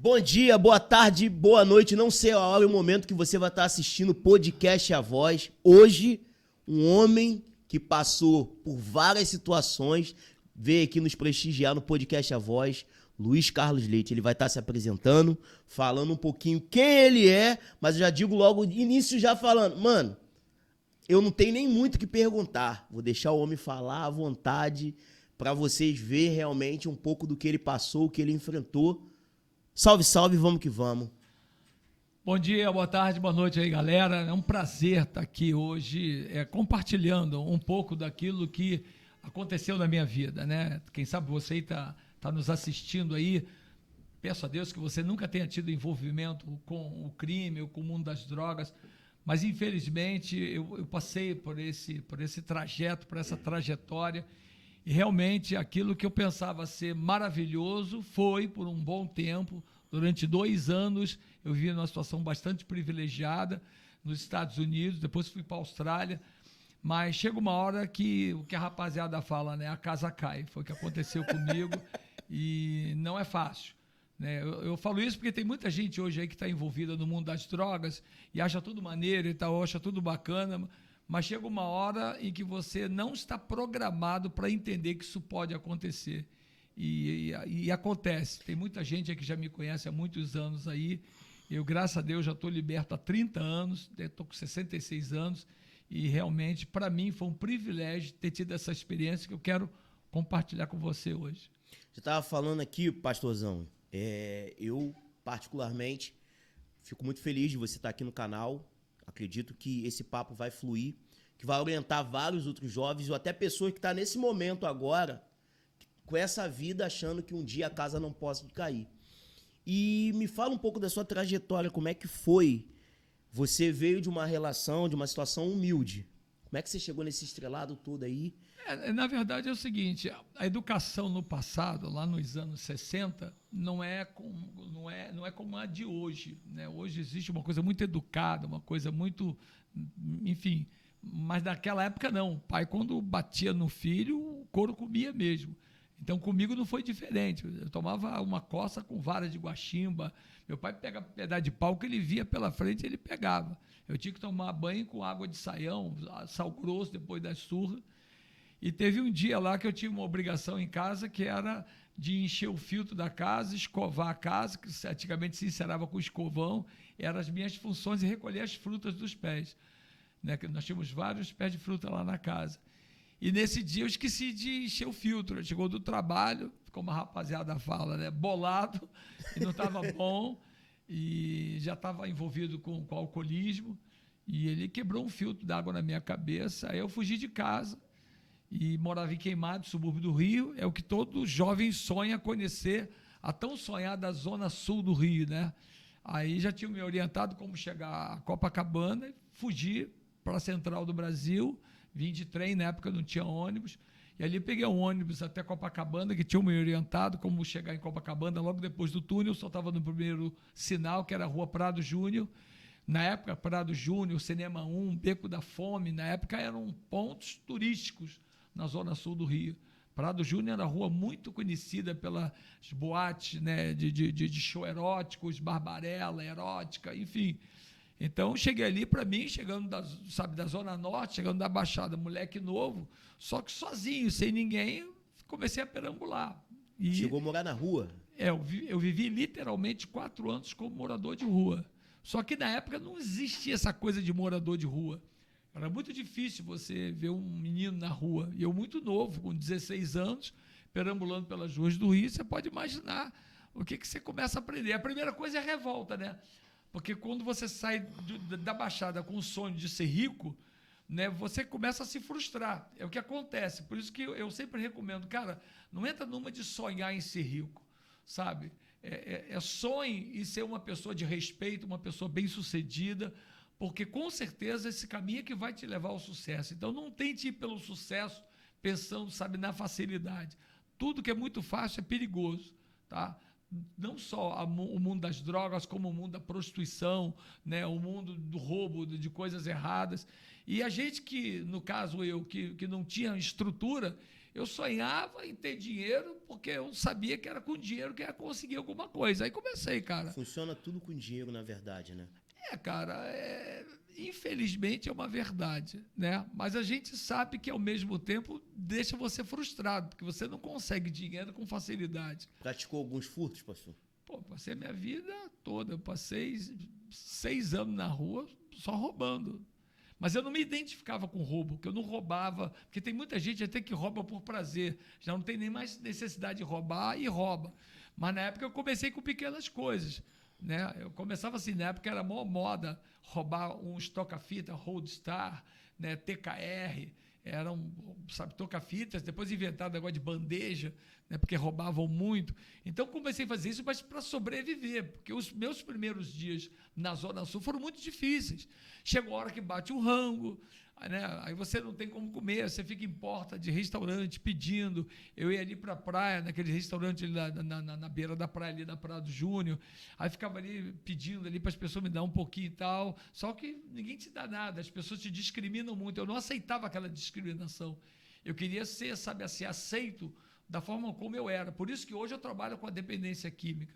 Bom dia, boa tarde, boa noite. Não sei a hora e o momento que você vai estar assistindo o podcast A Voz. Hoje, um homem que passou por várias situações veio aqui nos prestigiar no podcast A Voz, Luiz Carlos Leite. Ele vai estar se apresentando, falando um pouquinho quem ele é, mas eu já digo logo de início já falando, mano, eu não tenho nem muito o que perguntar. Vou deixar o homem falar à vontade para vocês verem realmente um pouco do que ele passou, o que ele enfrentou. Salve, salve, vamos que vamos. Bom dia, boa tarde, boa noite aí, galera. É um prazer estar aqui hoje compartilhando um pouco daquilo que aconteceu na minha vida, né? Quem sabe você tá nos assistindo aí, peço a Deus que você nunca tenha tido envolvimento com o crime ou com o mundo das drogas, mas infelizmente eu passei por esse trajeto, por essa trajetória, e realmente aquilo que eu pensava ser maravilhoso foi por um bom tempo. Durante 2 anos eu vivi numa situação bastante privilegiada nos Estados Unidos, depois fui para a Austrália, mas chega uma hora que o que a rapaziada fala, né? A casa cai. Foi o que aconteceu comigo e não é fácil, né? Eu falo isso porque tem muita gente hoje aí que está envolvida no mundo das drogas e acha tudo maneiro e tal, acha tudo bacana, mas chega uma hora em que você não está programado para entender que isso pode acontecer. E acontece. Tem muita gente que já me conhece há muitos anos aí. Eu, graças a Deus, já estou liberto há 30 anos, estou com 66 anos, e realmente, para mim, foi um privilégio ter tido essa experiência que eu quero compartilhar com você hoje. Você estava falando aqui, pastorzão, eu, particularmente, fico muito feliz de você estar aqui no canal. Acredito que esse papo vai fluir, que vai orientar vários outros jovens, ou até pessoas que estão nesse momento agora, com essa vida, achando que um dia a casa não possa cair. E me fala um pouco da sua trajetória, como é que foi? Você veio de uma relação, de uma situação humilde. Como é que você chegou nesse estrelado todo aí? Na verdade é o seguinte, a educação no passado, lá nos anos 60, não é como a de hoje, né? Hoje existe uma coisa muito educada, uma coisa muito, enfim, mas naquela época não. O pai, quando batia no filho, o couro comia mesmo. Então comigo não foi diferente. Eu tomava uma coça com vara de guaximba. Meu pai pegava pedaço de pau que ele via pela frente, ele pegava. Eu tinha que tomar banho com água de saião, sal grosso depois das surras. E teve um dia lá que eu tinha uma obrigação em casa, que era de encher o filtro da casa, escovar a casa, que antigamente se encerava com escovão, eram as minhas funções, e recolher as frutas dos pés, né? Nós tínhamos vários pés de fruta lá na casa. E nesse dia eu esqueci de encher o filtro. Chegou do trabalho, como a rapaziada fala, né? Bolado, e não estava bom, e já estava envolvido com alcoolismo, e ele quebrou um filtro d'água na minha cabeça. Aí eu fugi de casa e morava em Queimados, subúrbio do Rio. É o que todo jovem sonha conhecer, a tão sonhada zona sul do Rio, né? Aí já tinham me orientado como chegar a Copacabana, fugi para a Central do Brasil, vim de trem, na época não tinha ônibus, e ali peguei um ônibus até Copacabana, que tinham me orientado como chegar em Copacabana logo depois do túnel. Só estava no primeiro sinal, que era a Rua Prado Júnior. Na época, Prado Júnior, Cinema 1, Beco da Fome, na época eram pontos turísticos na zona sul do Rio. Prado Júnior era uma rua muito conhecida pelas boates, né, de show eróticos, Barbarella, erótica, enfim. Então, cheguei ali, para mim, chegando da Zona Norte, chegando da Baixada, moleque novo, só que sozinho, sem ninguém, comecei a perambular. E chegou a morar na rua? Eu vivi literalmente 4 anos como morador de rua. Só que na época não existia essa coisa de morador de rua. Era muito difícil você ver um menino na rua. E eu muito novo, com 16 anos, perambulando pelas ruas do Rio, você pode imaginar o que você começa a aprender. A primeira coisa é a revolta, né? Porque quando você sai da Baixada com o sonho de ser rico, né, você começa a se frustrar. É o que acontece. Por isso que eu sempre recomendo, cara, não entra numa de sonhar em ser rico, sabe? Sonhe em ser uma pessoa de respeito, uma pessoa bem-sucedida, porque com certeza esse caminho é que vai te levar ao sucesso. Então não tente ir pelo sucesso pensando, sabe, na facilidade. Tudo que é muito fácil é perigoso, tá? Não só o mundo das drogas, como o mundo da prostituição, né? O mundo do roubo, de coisas erradas. E a gente que, no caso eu, que não tinha estrutura, eu sonhava em ter dinheiro porque eu sabia que era com dinheiro que ia conseguir alguma coisa. Aí comecei, cara. Funciona tudo com dinheiro, na verdade, né? Cara, infelizmente é uma verdade, né? Mas a gente sabe que, ao mesmo tempo, deixa você frustrado, porque você não consegue dinheiro com facilidade. Praticou alguns furtos, pastor? Pô, passei a minha vida toda. Eu passei 6 anos na rua só roubando. Mas eu não me identificava com roubo, porque eu não roubava, porque tem muita gente até que rouba por prazer, já não tem nem mais necessidade de roubar e rouba. Mas na época eu comecei com pequenas coisas, né? Eu começava assim, na época era mó moda roubar uns toca-fita, Roadstar, né? TKR, eram, sabe, toca-fitas, depois inventaram negócio de bandeja, né? Porque roubavam muito. Então comecei a fazer isso, mas para sobreviver, porque os meus primeiros dias na Zona Sul foram muito difíceis. Chegou a hora que bate o rango, né? Aí você não tem como comer, você fica em porta de restaurante pedindo. Eu ia ali para a praia, naquele restaurante ali na beira da praia, ali na Praia do Júnior, aí ficava ali pedindo ali para as pessoas me dar um pouquinho e tal, só que ninguém te dá nada, as pessoas te discriminam muito, eu não aceitava aquela discriminação, eu queria ser, sabe, assim, aceito da forma como eu era, por isso que hoje eu trabalho com a dependência química,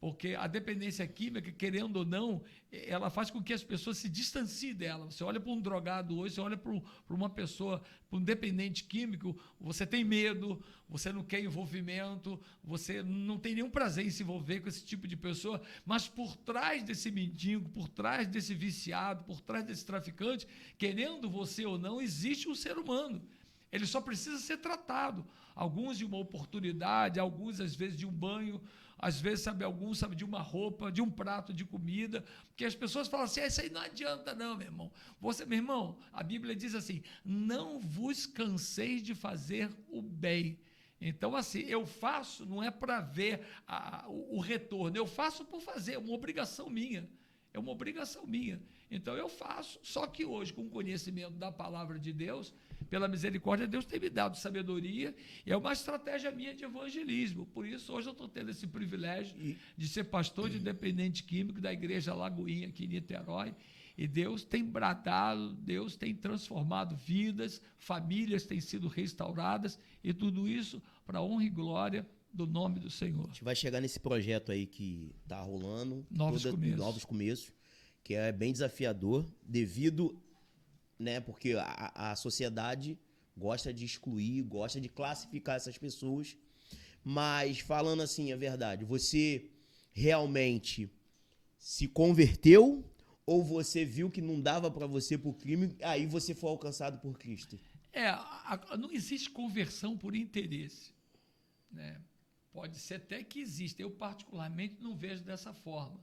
porque a dependência química, querendo ou não, ela faz com que as pessoas se distanciem dela. Você olha para um drogado hoje, você olha para uma pessoa, para um dependente químico, você tem medo, você não quer envolvimento, você não tem nenhum prazer em se envolver com esse tipo de pessoa, mas por trás desse mendigo, por trás desse viciado, por trás desse traficante, querendo você ou não, existe um ser humano. Ele só precisa ser tratado. Alguns de uma oportunidade, alguns às vezes de um banho, às vezes, sabe, alguns, sabe, de uma roupa, de um prato de comida, porque as pessoas falam assim, isso aí não adianta não, meu irmão. Meu irmão, a Bíblia diz assim, não vos canseis de fazer o bem. Então, assim, eu faço, não é para ver o retorno, eu faço por fazer, é uma obrigação minha. É uma obrigação minha. Então, eu faço, só que hoje, com o conhecimento da palavra de Deus, pela misericórdia, Deus tem me dado sabedoria e é uma estratégia minha de evangelismo. Por isso, hoje eu estou tendo esse privilégio de ser pastor de dependente químico da Igreja Lagoinha, aqui em Niterói. E Deus tem bradado, Deus tem transformado vidas, famílias têm sido restauradas e tudo isso para a honra e glória do nome do Senhor. A gente vai chegar nesse projeto aí que está rolando, Novos Começos, que é bem desafiador, devido, né, porque a sociedade gosta de excluir, gosta de classificar essas pessoas, mas falando assim a verdade, você realmente se converteu ou você viu que não dava para você por crime, aí você foi alcançado por Cristo? Não existe conversão por interesse, né? Pode ser até que exista, eu particularmente não vejo dessa forma.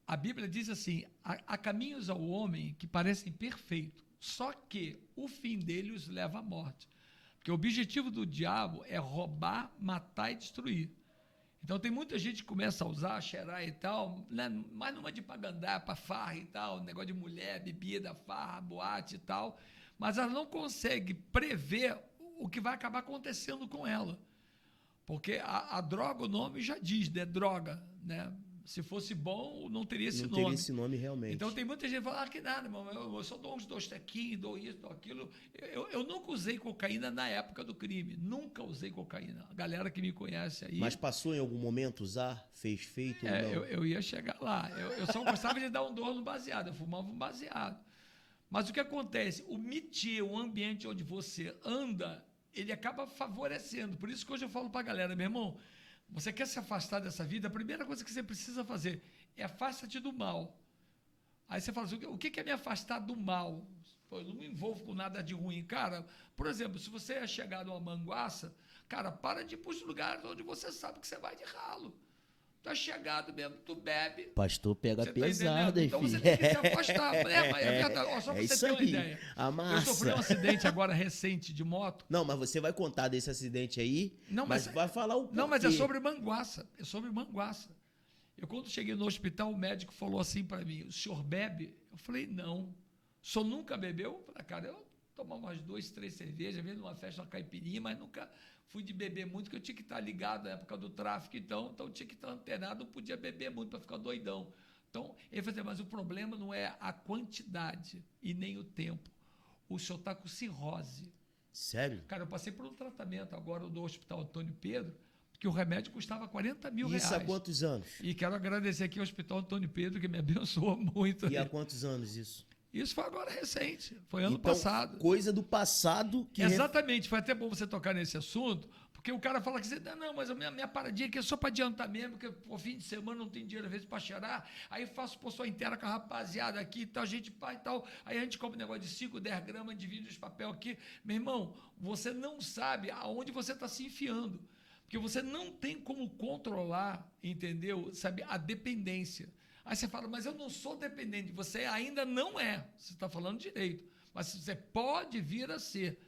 A Bíblia diz assim, há caminhos ao homem que parecem perfeitos, só que o fim dele os leva à morte. Porque o objetivo do diabo é roubar, matar e destruir. Então tem muita gente que começa a usar, cheirar e tal, né? Mais numa de pagandá, para farra e tal, negócio de mulher, bebida, farra, boate e tal, mas ela não consegue prever o que vai acabar acontecendo com ela. Porque a droga, o nome já diz, né? Droga, né? Se fosse bom, não teria esse nome. Não teria esse nome realmente. Então tem muita gente que fala, que nada, irmão, eu só dou uns 2 tequinhos, dou isso, dou aquilo. Eu nunca usei cocaína na época do crime, nunca usei cocaína. A galera que me conhece aí... Mas passou em algum momento usar? Fez feito ou não? Eu ia chegar lá. Eu só gostava de dar um dor no baseado, eu fumava um baseado. Mas o que acontece? O métier, o ambiente onde você anda, ele acaba favorecendo. Por isso que hoje eu falo para a galera, meu irmão, você quer se afastar dessa vida, a primeira coisa que você precisa fazer é afasta-te do mal. Aí você fala assim, o que é me afastar do mal? Pô, eu não me envolvo com nada de ruim. Cara, por exemplo, se você é chegado a uma manguaça, cara, para de ir para os lugares onde você sabe que você vai de ralo. Tu é chegado mesmo, tu bebe. Pastor pega tá pesado, hein, então filho? você tem que se afastar. Mas é verdade. Ó, só para você ter uma aí. ideia. Amassa. Eu sofri um acidente agora recente de moto. Não, mas você vai contar desse acidente aí, mas vai falar o porquê. Não, mas é sobre manguaça. É sobre manguaça. Eu, quando cheguei no hospital, o médico falou assim para mim, o senhor bebe? Eu falei, não. O senhor nunca bebeu? Eu falei, cara, eu tomava umas 2, 3 cervejas, mesmo numa festa, uma caipirinha, mas nunca fui de beber muito, porque eu tinha que estar ligado na época do tráfico, então eu tinha que estar antenado, não podia beber muito para ficar doidão. Então, ele falou, mas o problema não é a quantidade e nem o tempo. O senhor está com cirrose. Sério? Cara, eu passei por um tratamento agora do Hospital Antônio Pedro, porque o remédio custava 40 mil Isso reais. há quantos anos? E quero agradecer aqui ao Hospital Antônio Pedro, que me abençoou muito. E há quantos anos isso? Isso foi agora recente, foi ano Então, passado. coisa do passado que... Exatamente, foi até bom você tocar nesse assunto, porque o cara fala que você, não, mas a minha paradinha aqui é só para adiantar mesmo, porque por fim de semana não tem dinheiro às vezes para cheirar, aí faço por sua inteira com a rapaziada aqui e tal, a gente pá e tal, aí a gente come um negócio de 5, 10 gramas, divide os papel aqui. Meu irmão, você não sabe aonde você está se enfiando, porque você não tem como controlar, entendeu? Sabe, a dependência. Aí você fala, mas eu não sou dependente, você ainda não é, você está falando direito, mas você pode vir a ser,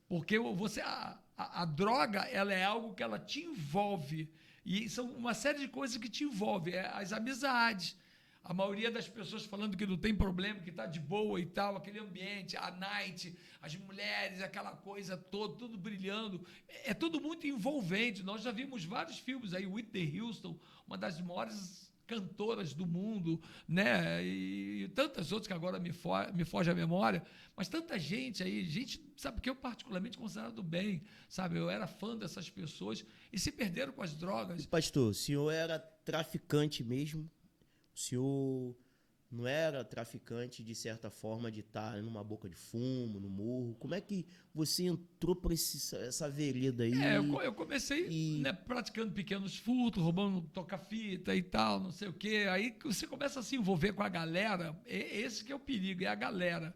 porque você, a droga, ela é algo que ela te envolve, e são uma série de coisas que te envolvem, as amizades, a maioria das pessoas falando que não tem problema, que está de boa e tal, aquele ambiente, a night, as mulheres, aquela coisa toda, tudo brilhando, é tudo muito envolvente. Nós já vimos vários filmes aí, Whitney Houston, uma das maiores cantoras do mundo, né? E tantas outras que agora me foge a memória, mas tanta gente aí, gente, sabe, que eu particularmente considero do bem, sabe? Eu era fã dessas pessoas e se perderam com as drogas. Pastor, o senhor era traficante mesmo? O senhor não era traficante, de certa forma, de estar numa boca de fumo, no morro? Como é que você entrou para essa vereda aí? Eu comecei né, praticando pequenos furtos, roubando toca-fita e tal, não sei o quê. Aí você começa a se envolver com a galera, esse que é o perigo, é a galera,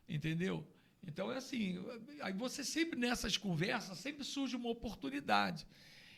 entendeu? Então é assim, aí você sempre nessas conversas, sempre surge uma oportunidade.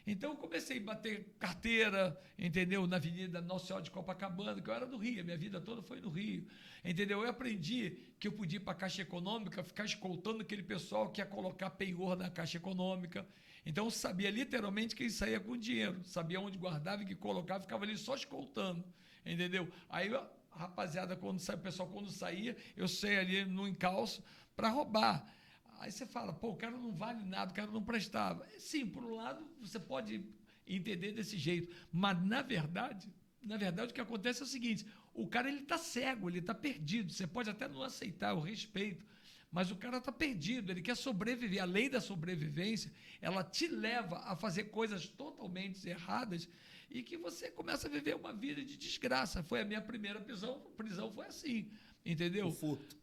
Então eu comecei a bater carteira, entendeu? Na Avenida Nossa Senhora de Copacabana, que eu era do Rio, a minha vida toda foi no Rio, entendeu? Eu aprendi que eu podia ir para a Caixa Econômica, ficar escoltando aquele pessoal que ia colocar penhor na Caixa Econômica. Então eu sabia literalmente quem saía com dinheiro, sabia onde guardava e que colocava, ficava ali só escoltando, entendeu? Aí a rapaziada, o pessoal quando saía, eu saía ali no encalço para roubar. Aí você fala, pô, o cara não vale nada, o cara não prestava. Sim, por um lado, você pode entender desse jeito, mas na verdade o que acontece é o seguinte, o cara ele está cego, ele está perdido, você pode até não aceitar, eu respeito, mas o cara está perdido, ele quer sobreviver, a lei da sobrevivência, ela te leva a fazer coisas totalmente erradas e que você começa a viver uma vida de desgraça. Foi a minha primeira prisão foi assim, entendeu? O furto.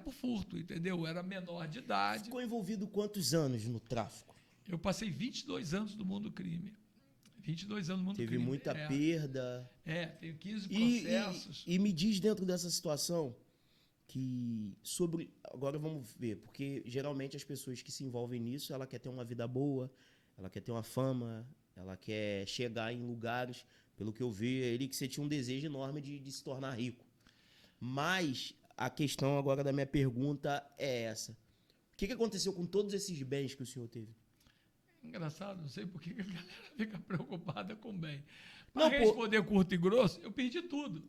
Por furto, entendeu? Eu era menor de idade. Ficou envolvido quantos anos no tráfico? Eu passei 22 anos no mundo do crime. 22 anos no mundo do crime. Teve muita perda. Tenho 15 processos. E me diz dentro dessa situação que sobre... Agora vamos ver, porque geralmente as pessoas que se envolvem nisso, ela quer ter uma vida boa, ela quer ter uma fama, ela quer chegar em lugares, pelo que eu vi, ele que você tinha um desejo enorme de se tornar rico. Mas... A questão agora da minha pergunta é essa. O que aconteceu com todos esses bens que o senhor teve? Engraçado, não sei por que a galera fica preocupada com bem. Para responder curto e grosso, eu perdi tudo.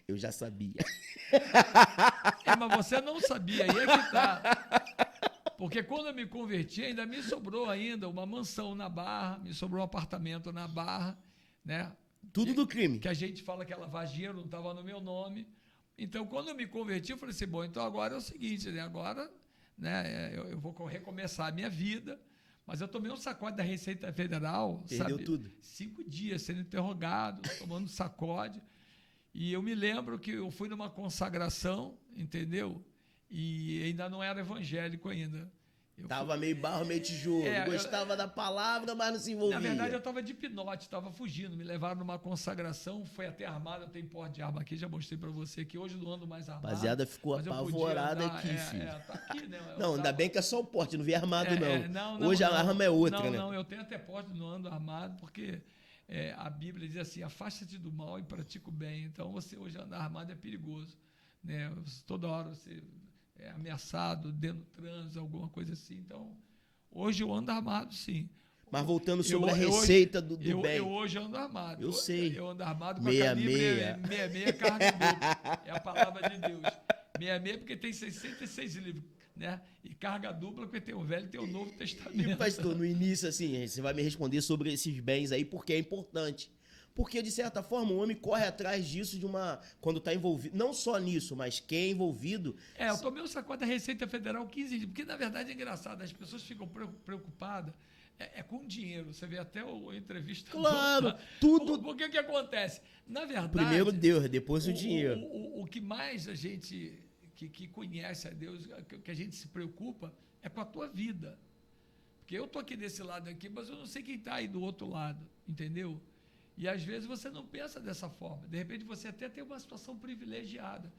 Eu já sabia. Mas você não sabia, aí é que tá. Porque quando eu me converti, ainda me sobrou ainda uma mansão na Barra, me sobrou um apartamento na Barra, né? Tudo do crime. Que a gente fala que a lavagem de dinheiro não estava no meu nome. Então, quando eu me converti, eu falei assim, bom, então agora é o seguinte, né? Agora né, eu vou recomeçar a minha vida, mas eu tomei um sacode da Receita Federal, perdeu sabe? Tudo. 5 dias sendo interrogado, tomando sacode. E eu me lembro que eu fui numa consagração, entendeu? E ainda não era evangélico ainda. Tava meio barro, meio tijolo. Gostava da palavra, mas não se envolvia. Na verdade, eu estava de pinote, estava fugindo. Me levaram numa consagração, foi até armado. Eu tenho porte de arma aqui, já mostrei para você que hoje não ando mais armado. Rapaziada ficou apavorada aqui, filho. Tá aqui, né? Não, ainda bem que é só o porte, não vi armado, não. Hoje a arma é outra, né? Não, eu tenho até porte, não ando armado, porque a Bíblia diz assim, afasta-te do mal e pratica o bem. Então, você hoje andar armado é perigoso. Né? Toda hora você... ameaçado, dentro do trânsito, alguma coisa assim. Então, hoje eu ando armado, sim. Mas voltando sobre a receita do bem. Eu hoje ando armado. Eu sei. Eu ando armado com a calibre 66 carga dupla. É a palavra de Deus. 66 porque tem 66 livros, né? E carga dupla porque tem o Velho e tem o Novo Testamento. E, pastor, no início, assim, você vai me responder sobre esses bens aí, porque é importante. porque, de certa forma, o homem corre atrás disso quando está envolvido, não só nisso, mas quem é envolvido... Eu tomei um sacode da Receita Federal 15 dias, porque, na verdade, é engraçado, as pessoas ficam preocupadas com dinheiro. Você vê até o entrevista... Claro, tudo... Porque o que acontece? Na verdade... Primeiro Deus, depois o dinheiro. O que mais a gente que conhece a Deus, que a gente se preocupa, é com a tua vida. Porque eu estou aqui desse lado aqui, mas eu não sei quem está aí do outro lado, entendeu? E às vezes você não pensa dessa forma. De repente você até tem uma situação privilegiada.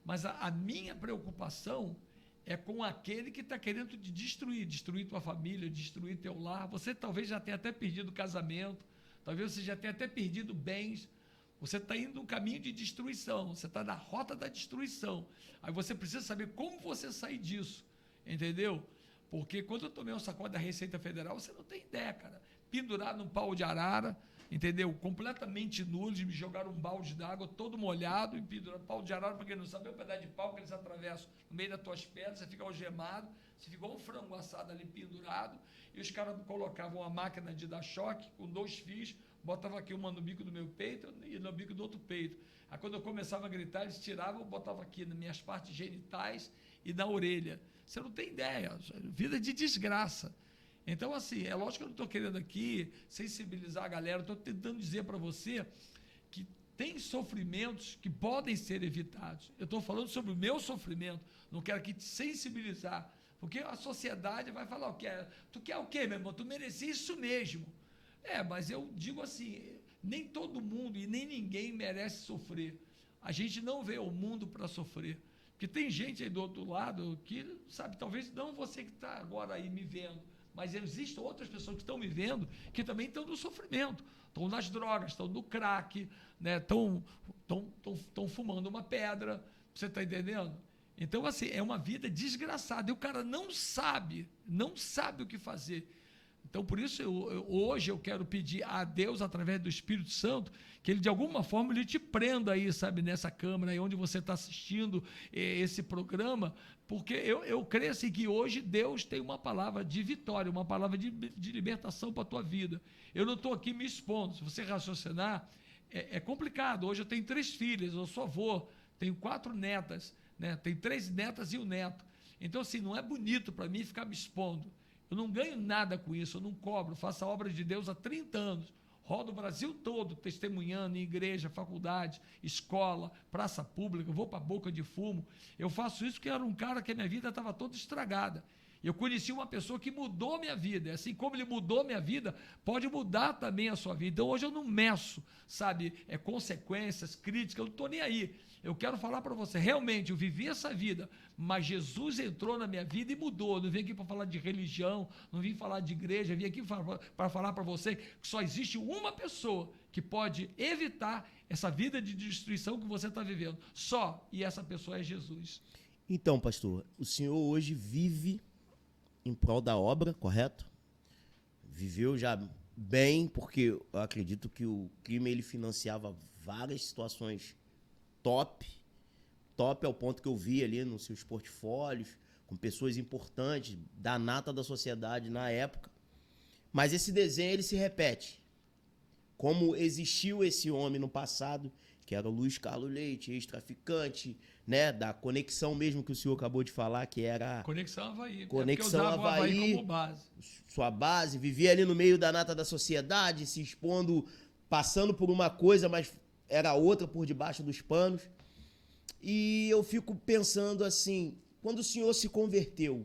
Mas a minha preocupação é com aquele que está querendo te destruir tua família, destruir teu lar. Você talvez já tenha até perdido o casamento, talvez você já tenha até perdido bens. Você está indo no caminho de destruição, você está na rota da destruição. Aí você precisa saber como você sair disso, entendeu? Porque quando eu tomei um sacode da Receita Federal, você não tem ideia, cara. Pendurado num pau de arara, entendeu? Completamente nu, eles me jogaram um balde d'água todo molhado e pendurado. Pau de arara, para quem não sabe, é um pedaço de pau que eles atravessam no meio das tuas pernas, você fica algemado, você ficou um frango assado ali pendurado, e os caras colocavam uma máquina de dar choque com 2 fios, botava aqui uma no bico do meu peito e no bico do outro peito. Aí quando eu começava a gritar, eles tiravam, botavam aqui nas minhas partes genitais e na orelha. Você não tem ideia, vida de desgraça. Então, assim, é lógico que eu não estou querendo aqui sensibilizar a galera, estou tentando dizer para você que tem sofrimentos que podem ser evitados. Eu estou falando sobre o meu sofrimento, não quero aqui te sensibilizar, porque a sociedade vai falar o que é. Tu quer o quê, meu irmão? Tu merecia isso mesmo. Mas eu digo assim, nem todo mundo e nem ninguém merece sofrer. A gente não vê o mundo para sofrer. Porque tem gente aí do outro lado que, sabe, talvez não você que está agora aí me vendo, mas existem outras pessoas que estão me vendo que também estão no sofrimento, estão nas drogas, estão no crack, né? Estão fumando uma pedra, você está entendendo? Então, assim, é uma vida desgraçada, e o cara não sabe o que fazer. Então, por isso, hoje eu quero pedir a Deus, através do Espírito Santo, que Ele, de alguma forma, Ele te prenda aí, sabe, nessa câmera, aí onde você está assistindo esse programa, porque eu creio assim, que hoje Deus tem uma palavra de vitória, uma palavra de libertação para a tua vida. Eu não estou aqui me expondo. Se você raciocinar, é complicado. Hoje eu tenho 3 filhas, eu sou avô, tenho 4 netas, né? Tenho 3 netas e um neto. Então, assim, não é bonito para mim ficar me expondo. Eu não ganho nada com isso, eu não cobro, faço a obra de Deus há 30 anos, rodo o Brasil todo testemunhando em igreja, faculdade, escola, praça pública, vou para a boca de fumo. Eu faço isso porque eu era um cara que a minha vida estava toda estragada. Eu conheci uma pessoa que mudou minha vida, assim como ele mudou minha vida, pode mudar também a sua vida. Então hoje eu não meço, sabe, consequências, críticas, eu não estou nem aí. Eu quero falar para você, realmente, eu vivi essa vida, mas Jesus entrou na minha vida e mudou. Eu não vim aqui para falar de religião, não vim falar de igreja, eu vim aqui para falar para você que só existe uma pessoa que pode evitar essa vida de destruição que você está vivendo. Só, e essa pessoa é Jesus. Então, pastor, o senhor hoje vive em prol da obra, correto? Viveu já bem, porque eu acredito que o crime ele financiava várias situações top ao ponto que eu vi ali nos seus portfólios, com pessoas importantes, da nata da sociedade na época. Mas esse desenho ele se repete. Como existiu esse homem no passado, que era o Luiz Carlos Leite, ex-traficante, né, da conexão mesmo que o senhor acabou de falar, que era... Conexão Havaí. Conexão Havaí como base. Sua base, vivia ali no meio da nata da sociedade, se expondo, passando por uma coisa, mas era outra por debaixo dos panos. E eu fico pensando assim, quando o senhor se converteu,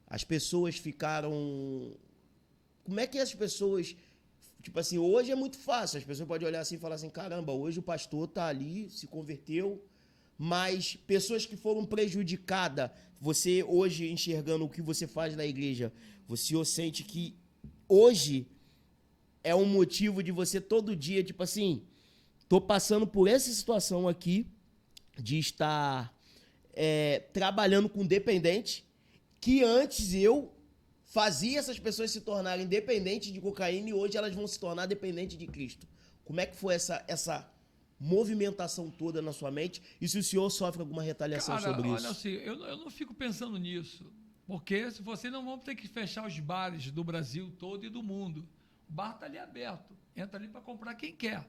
as pessoas ficaram... Como é que as pessoas... Tipo assim, hoje é muito fácil, as pessoas podem olhar assim e falar assim, caramba, hoje o pastor tá ali, se converteu, mas pessoas que foram prejudicadas, você hoje enxergando o que você faz na igreja, você sente que hoje é um motivo de você todo dia, tipo assim, tô passando por essa situação aqui, de estar trabalhando com dependente, que antes eu fazia essas pessoas se tornarem dependentes de cocaína e hoje elas vão se tornar dependentes de Cristo. Como é que foi essa movimentação toda na sua mente? E se o senhor sofre alguma retaliação sobre isso? Olha assim, eu não fico pensando nisso, porque se você não vamos ter que fechar os bares do Brasil todo e do mundo. O bar está ali aberto. Entra ali para comprar quem quer.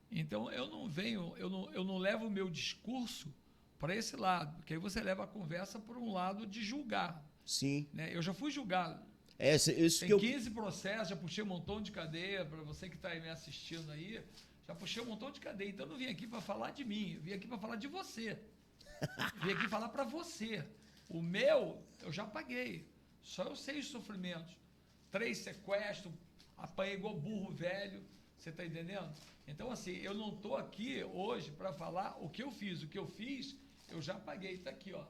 Então, eu não levo o meu discurso para esse lado, porque aí você leva a conversa por um lado de julgar. Sim. Né? Eu já fui julgado. Isso Tem 15 processos, já puxei um montão de cadeia, para você que está aí me assistindo aí, já puxei um montão de cadeia. Então, eu não vim aqui para falar de mim, eu vim aqui para falar de você. Eu vim aqui falar para você. O meu, eu já paguei. Só eu sei os sofrimentos. 3 sequestros, apanhei igual burro velho, você está entendendo? Então, assim, eu não estou aqui hoje para falar o que eu fiz. O que eu fiz, eu já paguei. Está aqui, ó.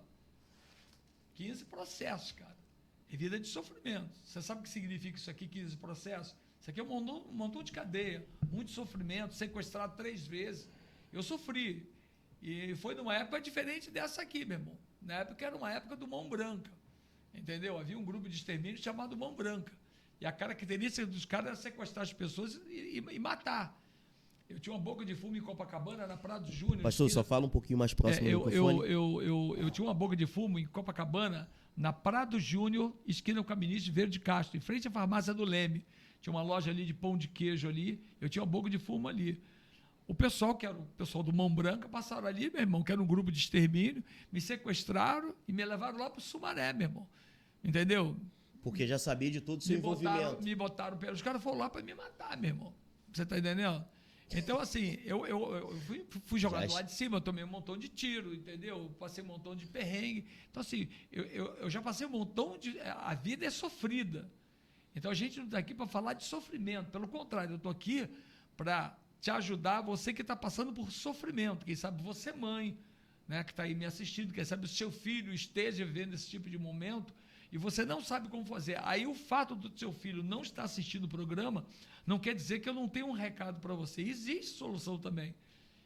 15 processos, cara. É vida de sofrimento. Você sabe o que significa isso aqui, 15 processos? Isso aqui é um montão de cadeia, muito sofrimento, sequestrado 3 vezes. Eu sofri. E foi numa época diferente dessa aqui, meu irmão. Na época era uma época do Mão Branca. Entendeu? Havia um grupo de extermínio chamado Mão Branca. E a característica dos caras era sequestrar as pessoas e matar. Eu tinha uma boca de fumo em Copacabana, na Praia do Júnior. Pastor, só fala um pouquinho mais próximo do microfone. Eu tinha uma boca de fumo em Copacabana, na Praia do Júnior, esquina com a Ministro Verde Castro, em frente à farmácia do Leme. Tinha uma loja ali de pão de queijo ali, eu tinha uma boca de fumo ali. O pessoal, que era o pessoal do Mão Branca, passaram ali, meu irmão, que era um grupo de extermínio, me sequestraram e me levaram lá para o Sumaré, meu irmão. Entendeu? Porque já sabia de todo o seu envolvimento. Me botaram, os caras foram lá para me matar, meu irmão. Você está entendendo? Então, assim, eu fui jogado lá de cima, eu tomei um montão de tiro, entendeu? Passei um montão de perrengue. Então, assim, eu já passei um montão de... A vida é sofrida. Então, a gente não está aqui para falar de sofrimento. Pelo contrário, eu estou aqui para te ajudar, você que está passando por sofrimento. Quem sabe você, mãe, né, que está aí me assistindo, quem sabe o seu filho esteja vivendo esse tipo de momento e você não sabe como fazer. Aí o fato do seu filho não estar assistindo o programa não quer dizer que eu não tenho um recado para você. Existe solução também.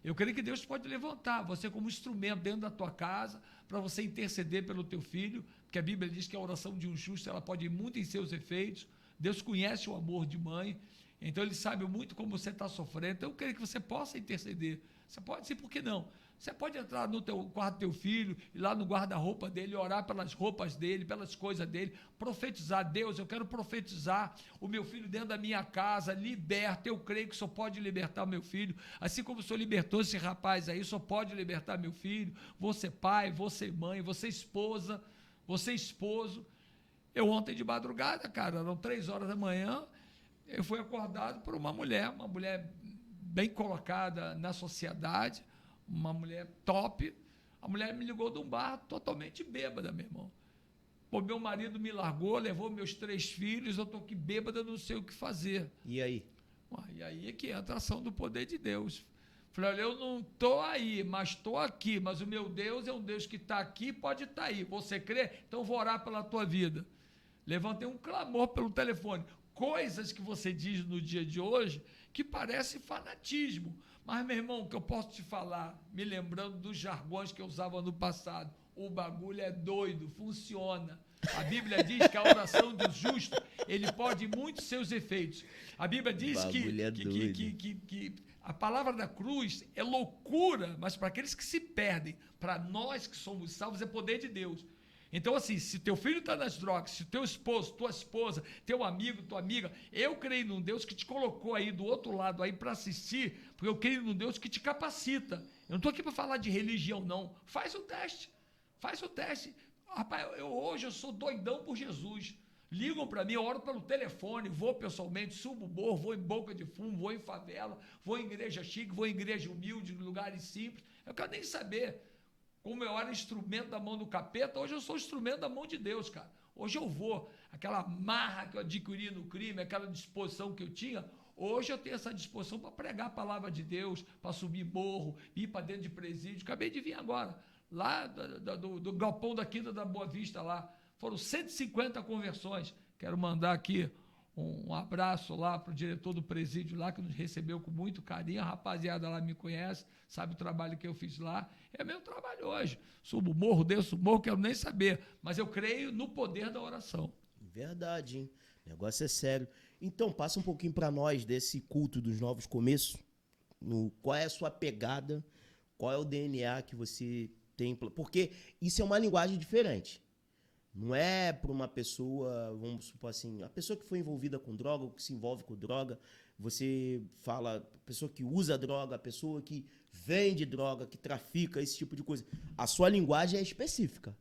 Eu creio que Deus pode levantar você como instrumento dentro da tua casa para você interceder pelo teu filho, porque a Bíblia diz que a oração de um justo ela pode ir muito em seus efeitos. Deus conhece o amor de mãe, então Ele sabe muito como você está sofrendo. Então eu creio que você possa interceder. Você pode sim, por que não? Você pode entrar no teu quarto do teu filho, ir lá no guarda-roupa dele, orar pelas roupas dele, pelas coisas dele, profetizar. Deus, eu quero profetizar o meu filho dentro da minha casa, liberta. Eu creio que o Senhor pode libertar o meu filho. Assim como o Senhor libertou esse rapaz aí, o Senhor pode libertar meu filho. Você pai, você mãe, você esposa, você esposo. Eu ontem de madrugada, cara, eram 3 horas da manhã, eu fui acordado por uma mulher bem colocada na sociedade, uma mulher top. A mulher me ligou de um bar totalmente bêbada, meu irmão. Pô, meu marido me largou, levou meus 3 filhos, eu estou aqui bêbada, não sei o que fazer. E aí? E aí é que entra a ação do poder de Deus. Falei, olha, eu não estou aí, mas estou aqui. Mas o meu Deus é um Deus que está aqui e pode estar aí. Você crê? Então vou orar pela tua vida. Levantei um clamor pelo telefone. Coisas que você diz no dia de hoje que parece fanatismo. Mas, meu irmão, o que eu posso te falar, me lembrando dos jargões que eu usava no passado, o bagulho é doido, funciona. A Bíblia diz que a oração do justo, ele pode muitos seus efeitos. A Bíblia diz que a palavra da cruz é loucura, mas para aqueles que se perdem, para nós que somos salvos, é poder de Deus. Então, assim, se teu filho está nas drogas, se teu esposo, tua esposa, teu amigo, tua amiga, eu creio num Deus que te colocou aí do outro lado aí para assistir, porque eu creio num Deus que te capacita. Eu não estou aqui para falar de religião, não. Faz o teste. Faz o teste. Rapaz, hoje eu sou doidão por Jesus. Ligam para mim, eu oro pelo telefone, vou pessoalmente, subo o morro, vou em boca de fumo, vou em favela, vou em igreja chique, vou em igreja humilde, em lugares simples. Eu quero nem saber. Como eu era instrumento da mão do capeta, hoje eu sou instrumento da mão de Deus, cara. Hoje eu vou, aquela marra que eu adquiri no crime, aquela disposição que eu tinha, hoje eu tenho essa disposição para pregar a palavra de Deus, para subir morro, ir para dentro de presídio. Acabei de vir agora, lá do galpão da Quinta da Boa Vista, lá. Foram 150 conversões. Quero mandar aqui um abraço lá para o diretor do presídio lá, que nos recebeu com muito carinho. A rapaziada lá me conhece, sabe o trabalho que eu fiz lá. É meu trabalho hoje. Subo o morro, desço o morro, quero nem saber. Mas eu creio no poder da oração. Verdade, hein? O negócio é sério. Então, passa um pouquinho para nós desse culto dos novos começos. Qual é a sua pegada? Qual é o DNA que você tem? Porque isso é uma linguagem diferente. Não é para uma pessoa, vamos supor assim, a pessoa que foi envolvida com droga, ou que se envolve com droga, você fala, a pessoa que usa droga, a pessoa que vende droga, que trafica, esse tipo de coisa. A sua linguagem é específica.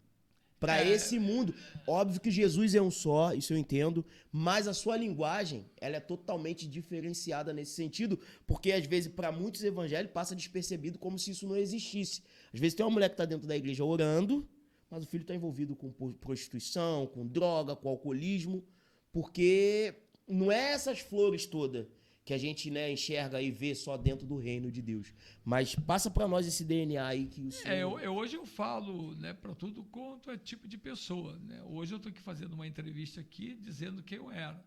Para esse mundo, óbvio que Jesus é um só, isso eu entendo, mas a sua linguagem, ela é totalmente diferenciada nesse sentido, porque às vezes para muitos evangélicos passa despercebido como se isso não existisse. Às vezes tem uma mulher que está dentro da igreja orando, mas o filho está envolvido com prostituição, com droga, com alcoolismo, porque não é essas flores todas que a gente, né, enxerga e vê só dentro do reino de Deus. Mas passa para nós esse DNA aí que o senhor... Hoje eu falo, né, para tudo quanto é tipo de pessoa. Né? Hoje eu estou aqui fazendo uma entrevista aqui dizendo quem eu era.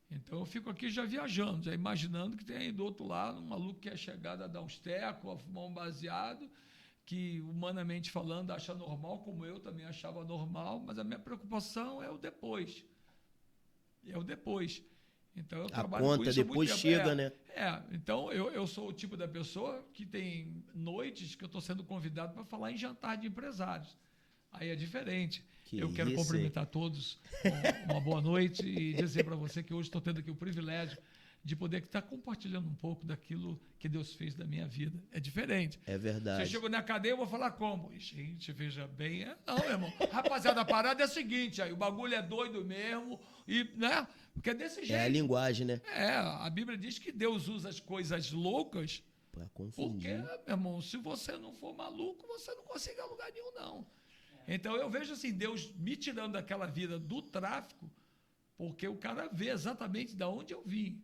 Então eu fico aqui já viajando, já imaginando que tem aí do outro lado um maluco que é chegado a dar uns tecos, a fumar um baseado, que humanamente falando acha normal, como eu também achava normal, mas a minha preocupação é o depois. É o depois. Então eu trabalho com conta isso depois chega, né? Então eu sou o tipo da pessoa que tem noites que eu estou sendo convidado para falar em jantar de empresários. Aí é diferente. Eu quero cumprimentar todos com uma boa noite e dizer para você que hoje estou tendo aqui o privilégio de poder estar compartilhando um pouco daquilo que Deus fez da minha vida. É diferente. É verdade. Você chegou na cadeia, eu vou falar como? Gente, veja bem. Não, meu irmão. Rapaziada, a parada é a seguinte, aí o bagulho é doido mesmo, e, né? Porque é desse jeito. É a linguagem, né? A Bíblia diz que Deus usa as coisas loucas para confundir. Porque, meu irmão, se você não for maluco, você não consegue lugar nenhum, não. Então eu vejo assim, Deus me tirando daquela vida do tráfico, porque o cara vê exatamente de onde eu vim.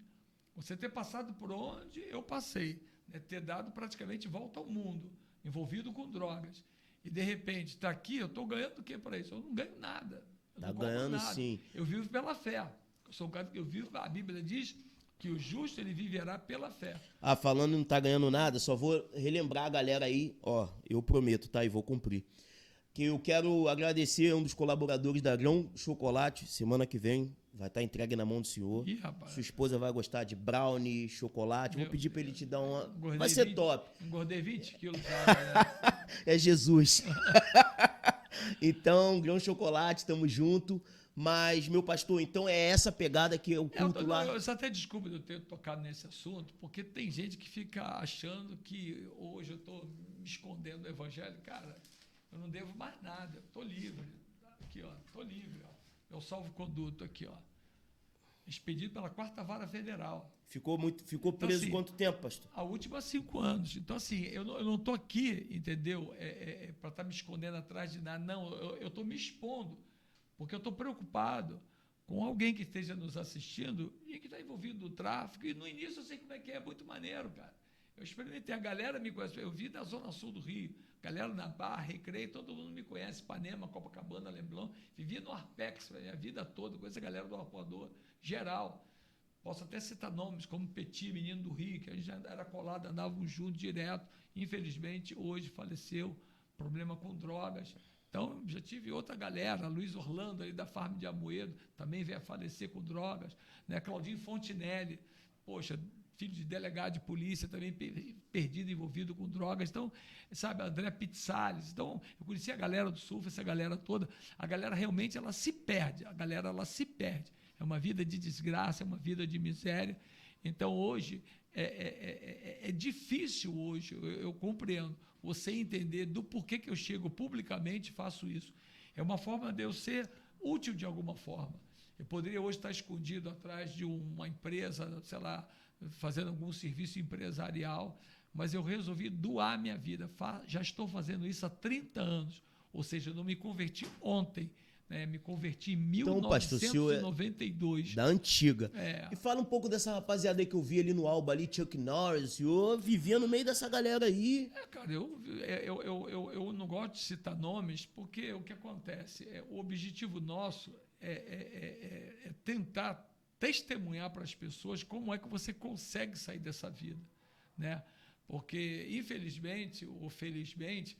Você ter passado por onde eu passei, né? Ter dado praticamente volta ao mundo, envolvido com drogas. E, de repente, está aqui, eu estou ganhando o que para isso? Eu não ganho nada. Está ganhando, nada. Sim. Eu vivo pela fé. Eu sou um cara que eu vivo, a Bíblia diz que o justo ele viverá pela fé. Falando em não tá ganhando nada, só vou relembrar a galera aí, eu prometo, tá? E vou cumprir. Que eu quero agradecer um dos colaboradores da Grão Chocolate, semana que vem, vai estar entregue na mão do senhor. Ih, rapaz. Sua esposa vai gostar de brownie, chocolate. Vou pedir para ele te dar uma... Engordei vai ser top. Engordei 20 quilos. É Jesus. Então, Grão Chocolate, tamo junto. Mas, meu pastor, então é essa pegada que eu curto lá. Eu até desculpa de eu ter tocado nesse assunto, porque tem gente que fica achando que hoje eu estou me escondendo do evangelho. Cara, eu não devo mais nada, eu estou livre. Aqui, ó, estou livre. Ó. Eu salvo-conduto aqui, ó. Expedido pela 4ª Vara Federal. Ficou preso assim, quanto tempo, pastor? A última 5 anos. Então, assim, eu não estou aqui, entendeu, para estar me escondendo atrás de nada. Não, eu estou me expondo, porque eu estou preocupado com alguém que esteja nos assistindo e que está envolvido no tráfico. E no início eu sei como é muito maneiro, cara. Eu experimentei, a galera me conhece, eu vim da Zona Sul do Rio, galera na Barra, Recreio, todo mundo me conhece, Ipanema, Copacabana, Leblon, vivia no Arpex a minha vida toda, com essa galera do Arpoador, geral. Posso até citar nomes como Petit, menino do Rio, que a gente já era colado, andávamos juntos direto, infelizmente hoje faleceu, problema com drogas. Então, já tive outra galera, Luiz Orlando, ali da Farm de Amoedo, também veio a falecer com drogas, né? Claudinho Fontinelli, poxa, filho de delegado de polícia, também perdido, envolvido com drogas. Então, sabe, André Pizzales. Então, eu conheci a galera do surf, essa galera toda. A galera realmente, ela se perde. É uma vida de desgraça, é uma vida de miséria. Então, hoje, é difícil hoje, eu compreendo, você entender do porquê que eu chego publicamente e faço isso. É uma forma de eu ser útil de alguma forma. Eu poderia hoje estar escondido atrás de uma empresa, sei lá, fazendo algum serviço empresarial, mas eu resolvi doar minha vida. Já estou fazendo isso há 30 anos, ou seja, eu não me converti ontem, né? Me converti em 1992. Da antiga. E fala um pouco dessa rapaziada aí que eu vi ali no Alba, ali, Chuck Norris, o senhor vivia no meio dessa galera aí. Cara, eu não gosto de citar nomes, porque o que acontece, o objetivo nosso é tentar testemunhar para as pessoas como é que você consegue sair dessa vida, né? Porque, infelizmente ou felizmente,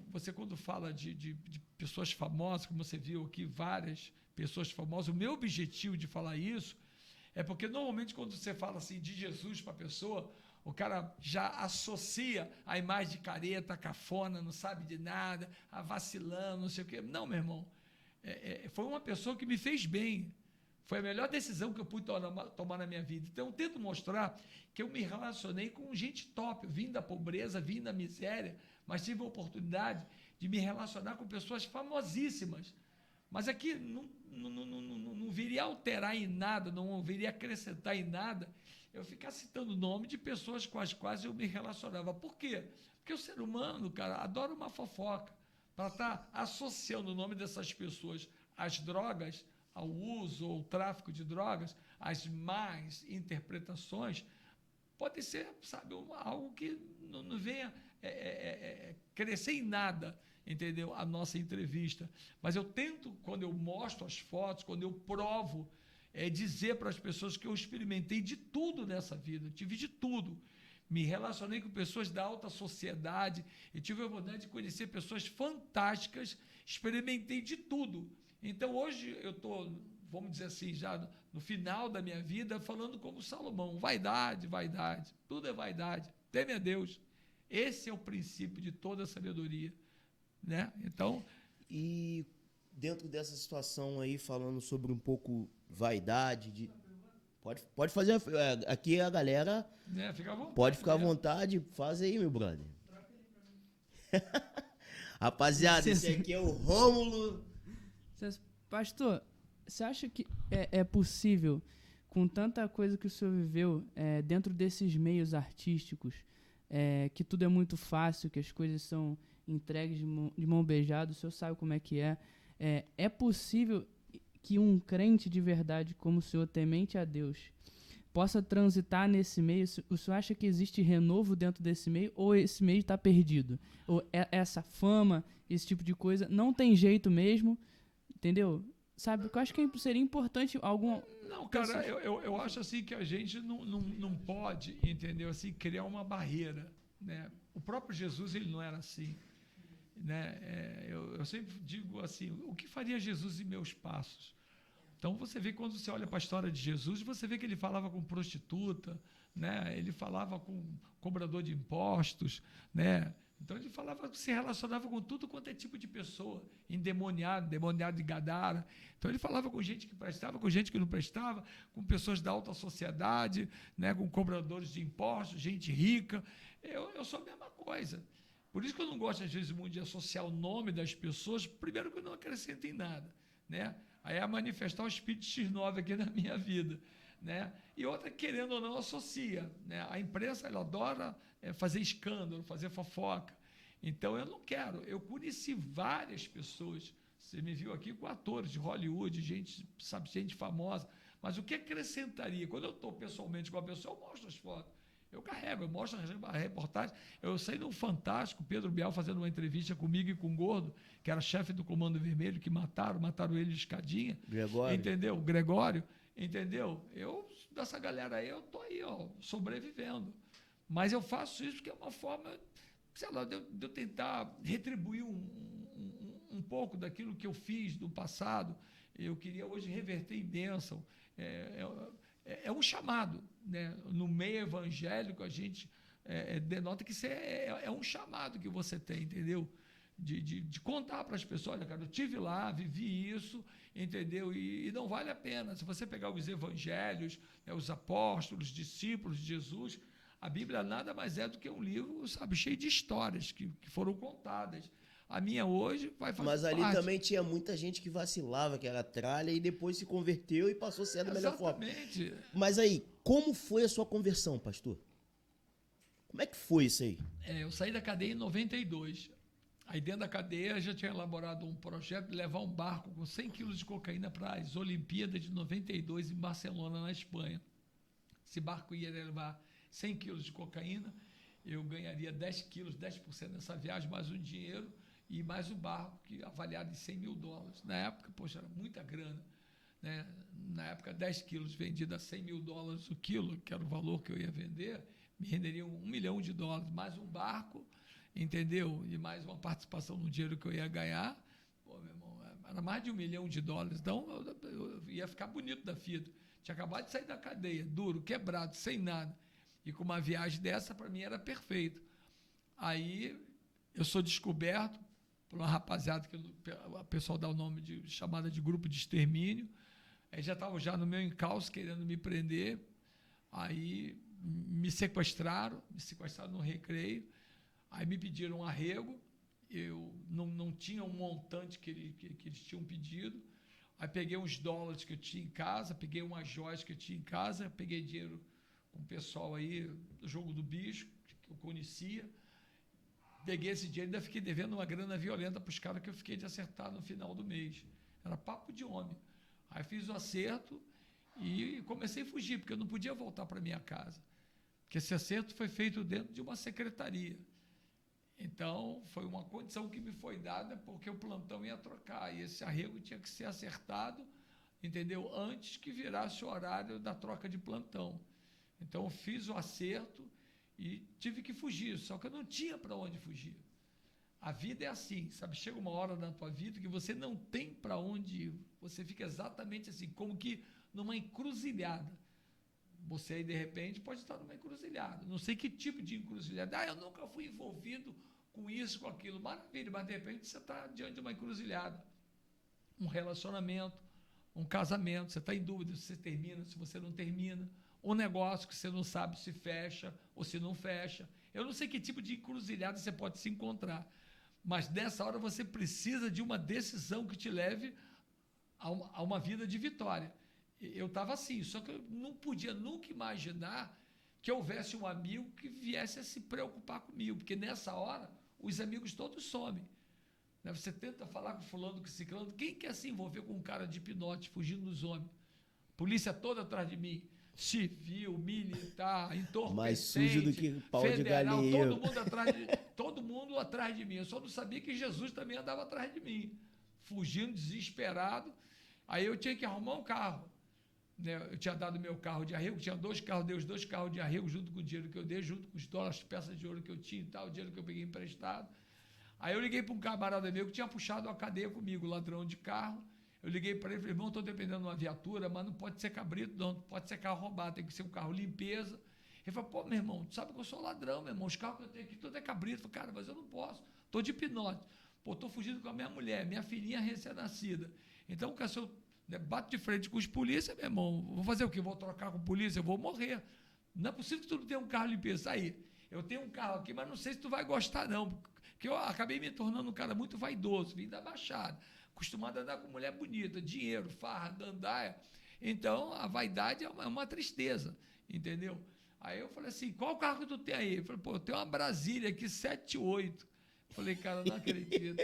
você quando fala de pessoas famosas, como você viu aqui, várias pessoas famosas, o meu objetivo de falar isso é porque, normalmente, quando você fala assim de Jesus para a pessoa, o cara já associa a imagem de careta, cafona, não sabe de nada, a vacilando, não sei o quê. Não, meu irmão. foi uma pessoa que me fez bem. Foi a melhor decisão que eu pude tomar na minha vida. Então, eu tento mostrar que eu me relacionei com gente top. Eu vim da pobreza, vim da miséria, mas tive a oportunidade de me relacionar com pessoas famosíssimas. Mas aqui não viria alterar em nada, não viria acrescentar em nada eu ficar citando o nome de pessoas com as quais eu me relacionava. Por quê? Porque o ser humano, cara, adora uma fofoca. Para estar associando o nome dessas pessoas às drogas, ao uso ou tráfico de drogas, às más interpretações, pode ser, sabe, algo que não venha crescer em nada, entendeu? A nossa entrevista. Mas eu tento, quando eu mostro as fotos, quando eu provo, dizer para as pessoas que eu experimentei de tudo nessa vida, eu tive de tudo. Me relacionei com pessoas da alta sociedade, e tive a oportunidade de conhecer pessoas fantásticas, experimentei de tudo. Então, hoje eu estou, vamos dizer assim, já no final da minha vida, falando como Salomão, vaidade, vaidade, tudo é vaidade, teme a Deus. Esse é o princípio de toda a sabedoria, né? Então... E dentro dessa situação aí, falando sobre um pouco vaidade, pode fazer, aqui a galera fica à vontade, pode ficar à vontade, faz aí, meu brother. Rapaziada, esse aqui é o Rômulo. Pastor, você acha que é possível, com tanta coisa que o senhor viveu dentro desses meios artísticos, que tudo é muito fácil, que as coisas são entregues de mão beijada, o senhor sabe como é que é possível que um crente de verdade como o senhor, temente a Deus, possa transitar nesse meio? O senhor acha que existe renovo dentro desse meio, ou esse meio está perdido? Ou essa fama, esse tipo de coisa, não tem jeito mesmo, entendeu? Sabe, porque eu acho que seria importante algum... Não, cara, eu acho assim que a gente não pode, entendeu, assim, criar uma barreira, né? O próprio Jesus, ele não era assim, né? Eu sempre digo assim, o que faria Jesus em meus passos? Então, você vê, quando você olha para a história de Jesus, você vê que ele falava com prostituta, né? Ele falava com cobrador de impostos, né? Então, ele se relacionava com tudo quanto é tipo de pessoa, endemoniado de Gadara. Então, ele falava com gente que prestava, com gente que não prestava, com pessoas da alta sociedade, né? Com cobradores de impostos, gente rica. Eu sou a mesma coisa. Por isso que eu não gosto, às vezes, muito de associar o nome das pessoas, primeiro que eu não acrescento em nada, né? Aí é manifestar o espírito X9 aqui na minha vida, né? E outra, querendo ou não, associa, né? A imprensa, ela adora fazer escândalo, fazer fofoca. Então, eu não quero. Eu conheci várias pessoas. Você me viu aqui com atores de Hollywood, gente famosa. Mas o que acrescentaria? Quando eu estou pessoalmente com a pessoa, eu mostro as fotos. Eu carrego, eu mostro a reportagem. Eu saí no Fantástico, Pedro Bial fazendo uma entrevista comigo e com o Gordo, que era chefe do Comando Vermelho, que mataram ele de escadinha. Gregório. Entendeu? Gregório, entendeu? Dessa galera aí, eu estou aí, ó, sobrevivendo. Mas eu faço isso porque é uma forma, sei lá, de eu tentar retribuir um pouco daquilo que eu fiz no passado. Eu queria hoje reverter em bênção. É um chamado, né? No meio evangélico, a gente denota que isso é um chamado que você tem, entendeu? De contar para as pessoas, olha, cara, eu estive lá, vivi isso, entendeu? E não vale a pena. Se você pegar os evangelhos, os apóstolos, discípulos de Jesus, a Bíblia nada mais é do que um livro, sabe, cheio de histórias que foram contadas. A minha hoje vai fazer Mas ali parte. também tinha muita gente que vacilava, que era tralha, e depois se converteu e passou a ser da melhor forma. Exatamente. Mas aí, como foi a sua conversão, pastor? Como é que foi isso aí? Eu saí da cadeia em 92. Aí dentro da cadeia já tinha elaborado um projeto de levar um barco com 100 quilos de cocaína para as Olimpíadas de 92 em Barcelona, na Espanha. Esse barco ia levar 100 quilos de cocaína, eu ganharia 10 quilos, 10% dessa viagem, mais um dinheiro e mais o barco, que avaliado em $100 mil. Na época, poxa, era muita grana, né? Na época, 10 quilos vendido a $100 mil o quilo, que era o valor que eu ia vender, me renderia $1 milhão, mais um barco, entendeu? E mais uma participação no dinheiro que eu ia ganhar. Pô, meu irmão, era mais de $1 milhão. Então, eu ia ficar bonito da fita. Tinha acabado de sair da cadeia, duro, quebrado, sem nada. E com uma viagem dessa, para mim, era perfeito. Aí, eu sou descoberto por uma rapaziada que o pessoal dá o nome de chamada de grupo de extermínio. Aí já estavam já no meu encalço querendo me prender. Aí me sequestraram no Recreio. Aí me pediram um arrego. Eu não tinha um montante que eles tinham pedido. Aí peguei uns dólares que eu tinha em casa, peguei umas joias que eu tinha em casa, peguei dinheiro com o pessoal aí do Jogo do Bicho, que eu conhecia. Peguei esse dinheiro e ainda fiquei devendo uma grana violenta para os caras que eu fiquei de acertar no final do mês. Era papo de homem. Aí fiz o acerto e comecei a fugir, porque eu não podia voltar para minha casa. Porque esse acerto foi feito dentro de uma secretaria. Então, foi uma condição que me foi dada porque o plantão ia trocar. E esse arrego tinha que ser acertado, entendeu? Antes que virasse o horário da troca de plantão. Então, eu fiz o acerto e tive que fugir. Só que eu não tinha para onde fugir. A vida é assim, sabe? Chega uma hora na tua vida que você não tem para onde ir. Você fica exatamente assim, como que numa encruzilhada. Você aí, de repente, pode estar numa encruzilhada. Não sei que tipo de encruzilhada. Eu nunca fui envolvido com isso, com aquilo. Maravilha, mas de repente você está diante de uma encruzilhada. Um relacionamento, um casamento. Você está em dúvida se você termina, se você não termina. Um negócio que você não sabe se fecha ou se não fecha. Eu não sei que tipo de encruzilhada você pode se encontrar. Mas nessa hora você precisa de uma decisão que te leve a uma vida de vitória. Eu estava assim, só que eu não podia nunca imaginar que houvesse um amigo que viesse a se preocupar comigo, porque nessa hora os amigos todos somem. Você tenta falar com fulano, com ciclano, quem quer se envolver com um cara de hipnote, fugindo dos homens? Polícia toda atrás de mim, civil, militar, entorpecente, mais sujo do que pau federal, de galinha. todo mundo atrás de mim. Eu só não sabia que Jesus também andava atrás de mim, fugindo, desesperado. Aí eu tinha que arrumar um carro. Eu tinha dado meu carro de arrego, tinha 2 carros, dei os 2 carros de arrego junto com o dinheiro que eu dei, junto com os dólares, peças de ouro que eu tinha e tal, o dinheiro que eu peguei emprestado. Aí eu liguei para um camarada meu que tinha puxado a cadeia comigo, ladrão de carro. Eu liguei para ele e falei, irmão, estou dependendo de uma viatura, mas não pode ser cabrito, não pode ser carro roubado, tem que ser um carro limpeza. Ele falou, pô, meu irmão, tu sabe que eu sou ladrão, meu irmão, os carros que eu tenho aqui, tudo é cabrito. Eu falei, cara, mas eu não posso, estou de hipnose. Pô, estou fugindo com a minha mulher, minha filhinha recém-nascida. Então, o se eu bato de frente com os polícias, meu irmão, vou fazer o quê? Vou trocar com a polícia? Eu vou morrer. Não é possível que tu não tenha um carro limpeza. Aí, eu tenho um carro aqui, mas não sei se tu vai gostar, não. Porque eu acabei me tornando um cara muito vaidoso, vim da Baixada, acostumado a andar com mulher bonita, dinheiro, farra, gandaia. Então, a vaidade é uma tristeza, entendeu? Aí eu falei assim, qual carro que tu tem aí? Ele falou, pô, eu tenho uma Brasília aqui, 78. Falei, cara, não acredito.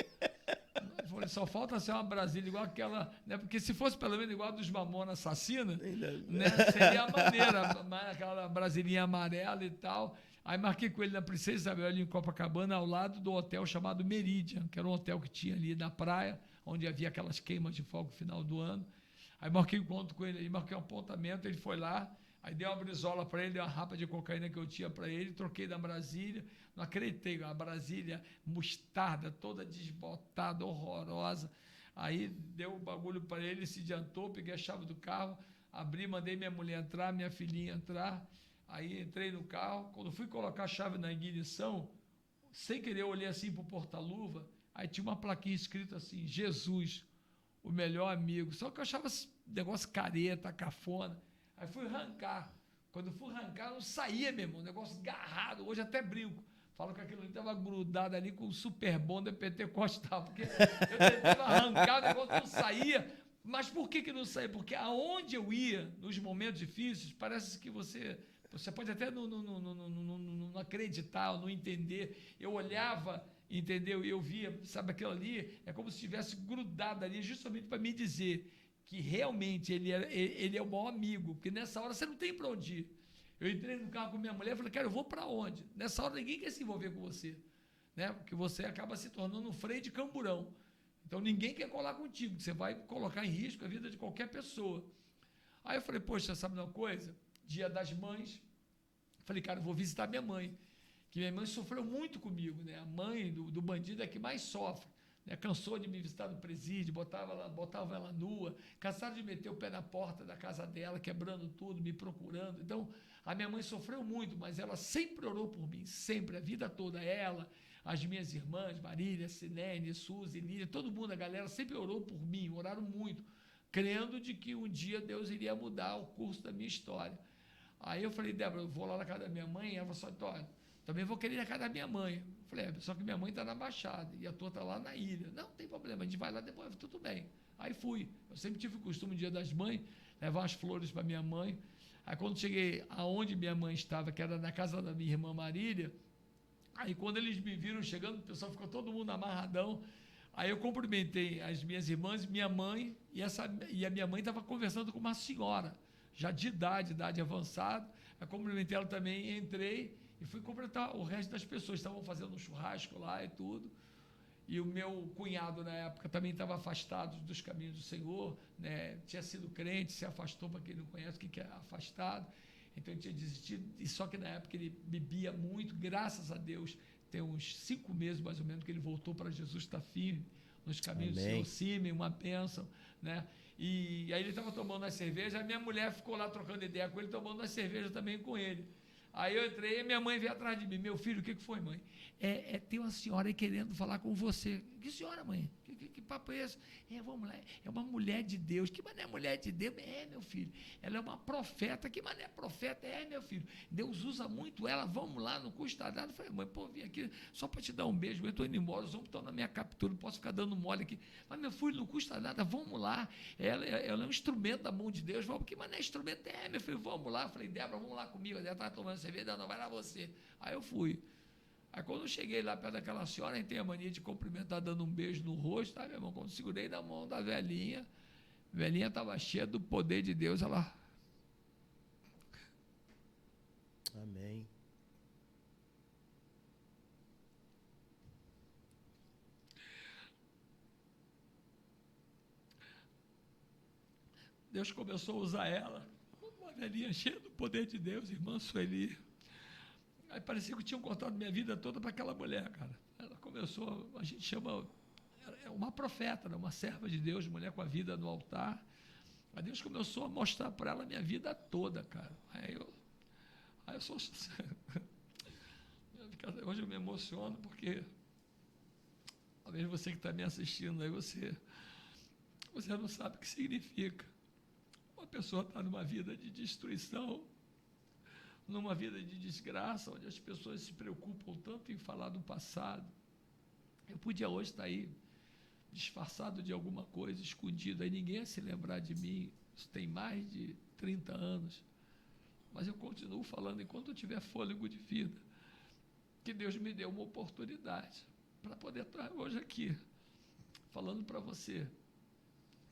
Falei, só falta ser uma Brasília igual aquela, né? Porque se fosse pelo menos igual a dos Mamonas Assassina, né? Seria a maneira, aquela Brasilinha amarela e tal. Aí marquei com ele na Princesa Isabel, ali em Copacabana, ao lado do hotel chamado Meridian, que era um hotel que tinha ali na praia, onde havia aquelas queimas de fogo no final do ano. Aí marquei um encontro com ele, marquei um apontamento, ele foi lá, aí dei uma brisola para ele, dei uma rapa de cocaína que eu tinha para ele, troquei da Brasília, não acreditei, a Brasília mostarda, toda desbotada, horrorosa. Aí deu o bagulho para ele, se adiantou, peguei a chave do carro, abri, mandei minha mulher entrar, minha filhinha entrar. Aí entrei no carro, quando fui colocar a chave na ignição, sem querer eu olhei assim para o porta-luva, aí tinha uma plaquinha escrita assim, Jesus, o melhor amigo. Só que eu achava esse negócio careta, cafona. Aí fui arrancar. Quando fui arrancar, não saía, meu irmão, negócio agarrado, hoje até brinco. Falo que aquilo ali estava grudado ali com o super bom da pentecostal, porque eu tentava arrancar, o negócio não saía. Mas por que não saía? Porque aonde eu ia, nos momentos difíceis, parece que você pode até não acreditar, não entender. Eu olhava, entendeu? E eu via, sabe, aquilo ali, é como se estivesse grudado ali, justamente para me dizer que realmente ele é o maior amigo, porque nessa hora você não tem para onde ir. Eu entrei no carro com minha mulher e falei, cara, eu vou para onde? Nessa hora ninguém quer se envolver com você, né? Porque você acaba se tornando um freio de camburão. Então ninguém quer colar contigo, você vai colocar em risco a vida de qualquer pessoa. Aí eu falei, poxa, sabe uma coisa? Dia das Mães, falei, cara, eu vou visitar minha mãe, que minha mãe sofreu muito comigo, né? A mãe do bandido é que mais sofre, né? Cansou de me visitar no presídio, botava ela nua, cansado de meter o pé na porta da casa dela, quebrando tudo, me procurando. Então, a minha mãe sofreu muito, mas ela sempre orou por mim, sempre, a vida toda, ela, As minhas irmãs, Marília, Silene, Suzy, Lília, todo mundo, a galera sempre orou por mim, oraram muito, crendo de que um dia Deus iria mudar o curso da minha história. Aí eu falei, Débora, eu vou lá na casa da minha mãe, ela falou assim, olha, também vou querer ir na casa da minha mãe. Eu falei, só que minha mãe está na Baixada e a tua está lá na ilha. Não tem problema, a gente vai lá depois, tudo bem. Aí fui. Eu sempre tive o costume, no Dia das Mães, levar umas flores para minha mãe. Aí quando cheguei aonde minha mãe estava, que era na casa da minha irmã Marília, aí quando eles me viram chegando, o pessoal ficou todo mundo amarradão. Aí eu cumprimentei as minhas irmãs, minha mãe, e a minha mãe estava conversando com uma senhora, já de idade avançada. Eu cumprimentei ela também, entrei e fui cumprimentar o resto das pessoas. Estavam fazendo um churrasco lá e tudo. E o meu cunhado, na época, também estava afastado dos caminhos do Senhor, né? Tinha sido crente, se afastou, para quem não conhece, o que é afastado. Então, ele tinha desistido, e só que na época ele bebia muito, graças a Deus, tem uns 5 meses, mais ou menos, que ele voltou para Jesus, está firme, nos caminhos do Senhor, Cime, uma bênção, né? E aí ele estava tomando as cervejas, a minha mulher ficou lá trocando ideia com ele, tomando as cervejas também com ele. Aí eu entrei e minha mãe veio atrás de mim. Meu filho, o que foi, mãe? Tem uma senhora aí querendo falar com você. Que senhora, mãe? Que papo é esse? Vamos lá, é uma mulher de Deus. Que mané é mulher de Deus? Meu filho, ela é uma profeta. Que mané é profeta? Meu filho, Deus usa muito ela, vamos lá, não custa nada. Eu falei, mãe, pô, vim aqui só para te dar um beijo, eu estou indo embora, os homens estão na minha captura, não posso ficar dando mole aqui. Mas, meu filho, não custa nada, vamos lá. Ela é um instrumento da mão de Deus. Vamos, que mané instrumento meu filho, vamos lá. Eu falei, Débora, vamos lá comigo. Ela estava tomando cerveja, não, vai lá você. Aí eu fui. Aí quando eu cheguei lá perto daquela senhora, a gente tem a mania de cumprimentar dando um beijo no rosto, tá, meu irmão? Quando segurei na mão da velhinha, a velhinha estava cheia do poder de Deus, ela... Amém. Deus começou a usar ela, uma velhinha cheia do poder de Deus, irmã Sueli. Aí parecia que tinham contado minha vida toda para aquela mulher, cara. Ela começou, a gente chama, é uma profeta, né? Uma serva de Deus, mulher com a vida no altar. Aí Deus começou a mostrar para ela a minha vida toda, cara. Aí eu sou... Hoje eu me emociono porque talvez você que está me assistindo aí, você não sabe o que significa uma pessoa estar numa vida de destruição, numa vida de desgraça, onde as pessoas se preocupam tanto em falar do passado. Eu podia hoje estar aí disfarçado de alguma coisa, escondido, aí ninguém ia se lembrar de mim. Isso tem mais de 30 anos. Mas eu continuo falando enquanto eu tiver fôlego de vida, que Deus me deu uma oportunidade para poder estar hoje aqui, falando para você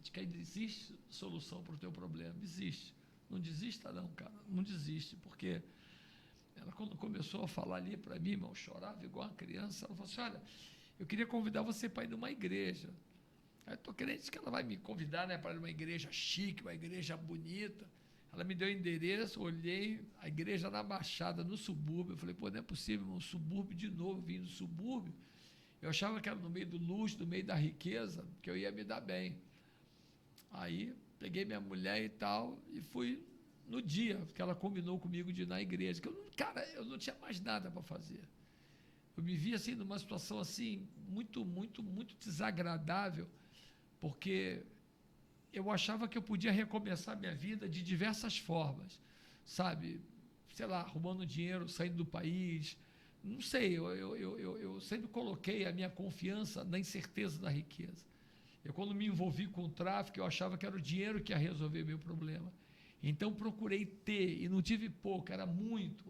de que existe solução para o teu problema. Existe. Não desista não, cara. Não desiste, porque ela, quando começou a falar ali para mim, irmão, chorava igual uma criança. Ela falou assim, olha, eu queria convidar você para ir numa igreja. Aí eu estou crente que ela vai me convidar, né, para ir numa igreja chique, uma igreja bonita. Ela me deu o endereço, olhei, a igreja na Baixada, no subúrbio. Eu falei, pô, não é possível, irmão, subúrbio de novo, vim do subúrbio. Eu achava que era no meio do luxo, no meio da riqueza, que eu ia me dar bem. Aí, peguei minha mulher e tal, e fui no dia que ela combinou comigo de ir na igreja, que eu não tinha mais nada para fazer. Eu me vi assim, numa situação assim, muito desagradável, porque eu achava que eu podia recomeçar minha vida de diversas formas, sabe? Sei lá, arrumando dinheiro, saindo do país, não sei, eu sempre coloquei a minha confiança na incerteza da riqueza. Eu, quando me envolvi com o tráfico, eu achava que era o dinheiro que ia resolver meu problema. Então, procurei ter, e não tive pouco, era muito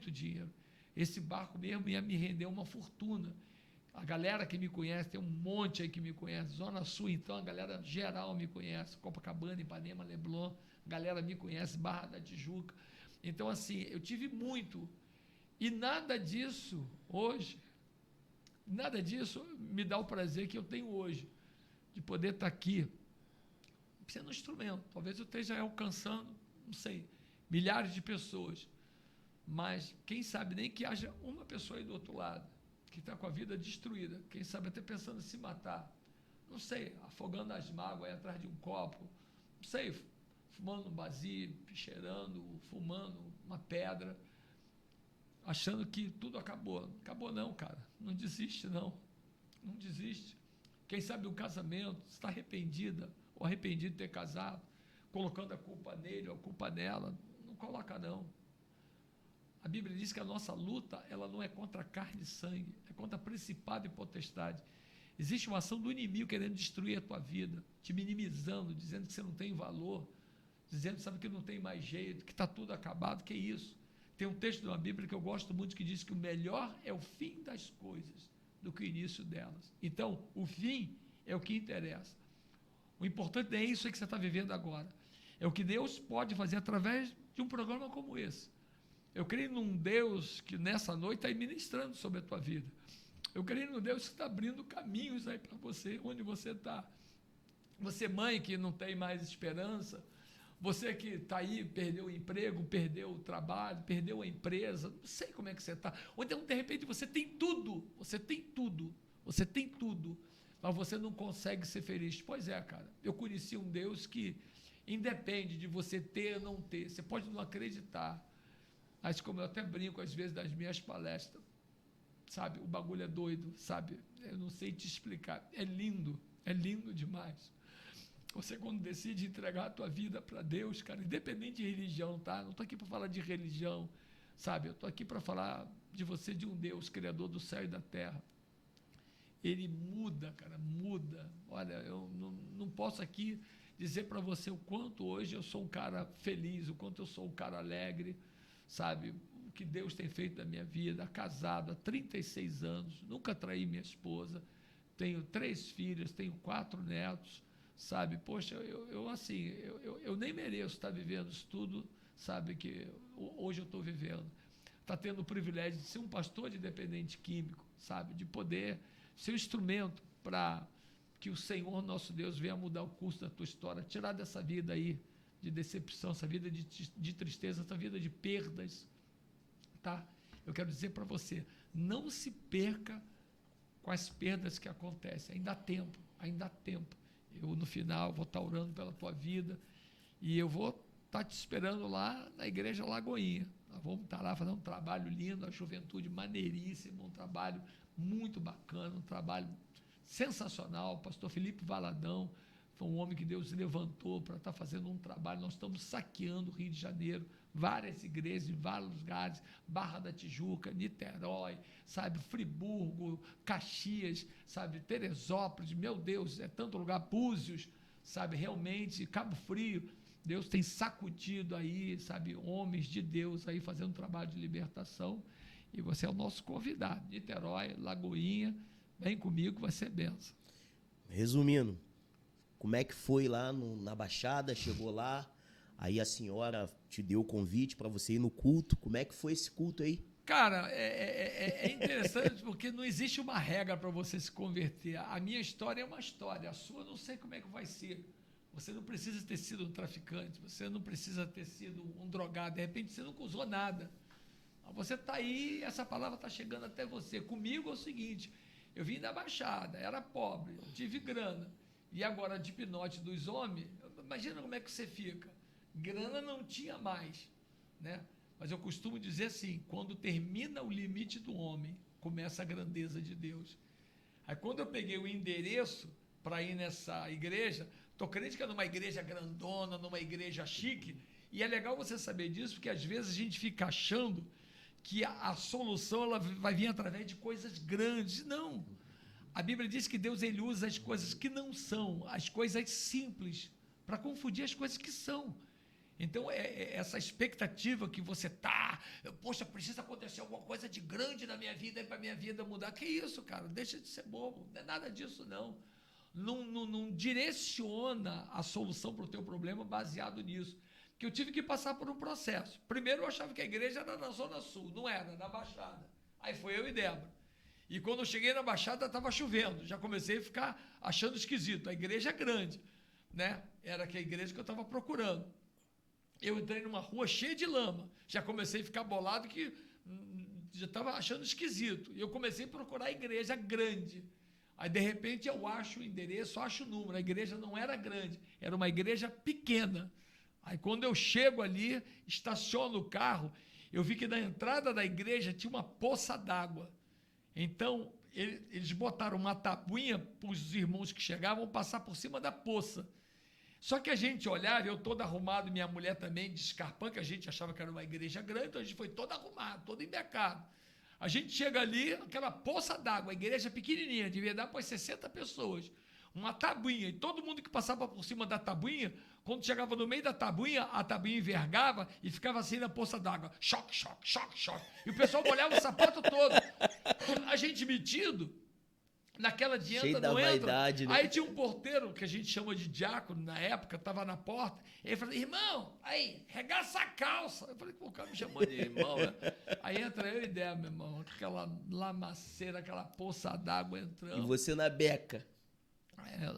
dinheiro. Esse barco mesmo ia me render uma fortuna. A galera que me conhece, tem um monte aí que me conhece, Zona Sul, então, a galera geral me conhece, Copacabana, Ipanema, Leblon, a galera me conhece, Barra da Tijuca. Então, assim, eu tive muito. E nada disso, hoje, nada disso me dá o prazer que eu tenho hoje, de poder estar aqui, sendo um instrumento. Talvez eu esteja alcançando, não sei, milhares de pessoas, mas quem sabe nem que haja uma pessoa aí do outro lado, que está com a vida destruída, quem sabe até pensando em se matar, não sei, afogando as mágoas aí atrás de um copo, não sei, fumando um baseado, cheirando, fumando uma pedra. achando que tudo acabou. Não acabou não, cara. Não desiste, não. Não desiste. Quem sabe um casamento, está arrependida ou arrependido de ter casado, colocando a culpa nele ou a culpa nela. Não coloca, não. A Bíblia diz que a nossa luta, ela não é contra carne e sangue, é contra principado e potestade. Existe uma ação do inimigo querendo destruir a tua vida, te minimizando, dizendo que você não tem valor, dizendo, sabe, que não tem mais jeito, que está tudo acabado. Que isso? Tem um texto da Bíblia que eu gosto muito que diz que o melhor é o fim das coisas do que o início delas. Então, o fim é o que interessa. O importante não é isso que você está vivendo agora. É o que Deus pode fazer através de um programa como esse. Eu creio num Deus que nessa noite está ministrando sobre a tua vida. Eu creio num Deus que está abrindo caminhos aí para você, onde você está. Você, mãe, que não tem mais esperança, você que está aí, perdeu o emprego, perdeu o trabalho, perdeu a empresa, não sei como é que você está. Ou então, de repente, você tem tudo, mas você não consegue ser feliz. Pois é, cara, eu conheci um Deus que independe de você ter ou não ter, você pode não acreditar, mas como eu até brinco às vezes das minhas palestras, sabe, o bagulho é doido, sabe, eu não sei te explicar, é lindo demais. Você, quando decide entregar a tua vida para Deus, cara, independente de religião, tá? Não estou aqui para falar de religião, sabe? Eu estou aqui para falar de você, de um Deus, Criador do céu e da terra. Ele muda, cara, muda. Olha, eu não posso aqui dizer para você o quanto hoje eu sou um cara feliz, o quanto eu sou um cara alegre, sabe? O que Deus tem feito na minha vida, casado há 36 anos, nunca traí minha esposa, tenho 3 filhas, tenho 4 netos, sabe, poxa, eu nem mereço estar vivendo isso tudo, sabe, que hoje eu estou vivendo. Está tendo o privilégio de ser um pastor de dependente químico, sabe, de poder ser um instrumento para que o Senhor, nosso Deus, venha mudar o curso da tua história, tirar dessa vida aí de decepção, essa vida de tristeza, essa vida de perdas, tá? Eu quero dizer para você, não se perca com as perdas que acontecem, ainda há tempo, ainda há tempo. Eu, no final, vou estar orando pela tua vida e eu vou estar te esperando lá na Igreja Lagoinha. Nós vamos estar lá fazendo um trabalho lindo, a juventude maneiríssima, um trabalho muito bacana, um trabalho sensacional. O pastor Felipe Valadão foi um homem que Deus levantou para estar fazendo um trabalho. Nós estamos saqueando o Rio de Janeiro, várias igrejas em vários lugares, Barra da Tijuca, Niterói, sabe, Friburgo, Caxias, sabe, Teresópolis, meu Deus, é tanto lugar, Búzios, sabe, realmente, Cabo Frio. Deus tem sacudido aí, sabe, homens de Deus aí fazendo um trabalho de libertação, e você é o nosso convidado. Niterói, Lagoinha, vem comigo, vai ser benção. Resumindo, como é que foi lá na Baixada? Chegou lá, aí a senhora te deu o convite para você ir no culto. Como é que foi esse culto aí? Cara, é interessante porque não existe uma regra para você se converter. A minha história é uma história, a sua não sei como é que vai ser. Você não precisa ter sido um traficante, você não precisa ter sido um drogado, de repente você nunca usou nada. Você está aí, essa palavra está chegando até você. Comigo é o seguinte, eu vim da Baixada, era pobre, tive grana, e agora de hipnote dos homens, imagina como é que você fica. Grana não tinha mais, né? Mas eu costumo dizer assim, quando termina o limite do homem, começa a grandeza de Deus. Aí quando eu peguei o endereço para ir nessa igreja, estou crente que é numa igreja grandona, numa igreja chique, e é legal você saber disso, porque às vezes a gente fica achando que a solução ela vai vir através de coisas grandes. Não. A Bíblia diz que Deus ele usa as coisas que não são, as coisas simples, para confundir as coisas que são. Então, essa expectativa que você está, poxa, precisa acontecer alguma coisa de grande na minha vida para a minha vida mudar. Que isso, cara? Deixa de ser bobo. Não é nada disso, não. Não direciona a solução para o teu problema baseado nisso. Que eu tive que passar por um processo. Primeiro, eu achava que a igreja era na Zona Sul. Não era, na Baixada. Aí foi eu e Débora. E quando eu cheguei na Baixada, estava chovendo. Já comecei a ficar achando esquisito. A igreja é grande, né? Era que a igreja que eu estava procurando. Eu entrei numa rua cheia de lama. Já comecei a ficar bolado que já estava achando esquisito. E eu comecei a procurar a igreja grande. Aí, de repente, eu acho o endereço, acho o número. A igreja não era grande, era uma igreja pequena. Aí, quando eu chego ali, estaciono o carro, eu vi que na entrada da igreja tinha uma poça d'água. Então, eles botaram uma tabuinha para os irmãos que chegavam passar por cima da poça. Só que a gente olhava, eu todo arrumado, minha mulher também, de escarpão, que a gente achava que era uma igreja grande, então a gente foi todo arrumado, todo embecado. A gente chega ali, aquela poça d'água, a igreja pequenininha, devia dar para 60 pessoas. Uma tabuinha, e todo mundo que passava por cima da tabuinha, quando chegava no meio da tabuinha, a tabuinha envergava e ficava assim na poça d'água. Choque, choque, choque, choque. E o pessoal molhava o sapato todo. A gente metido, naquela de entra, não entra. Vaidade, né? Aí tinha um porteiro, que a gente chama de diácono, na época, estava na porta, ele falou, irmão, aí, regaça a calça. Eu falei, pô, o cara me chamou de irmão, né? Aí entra eu e Débora, meu irmão, aquela lamaceira, aquela poça d'água entrando. E você na beca.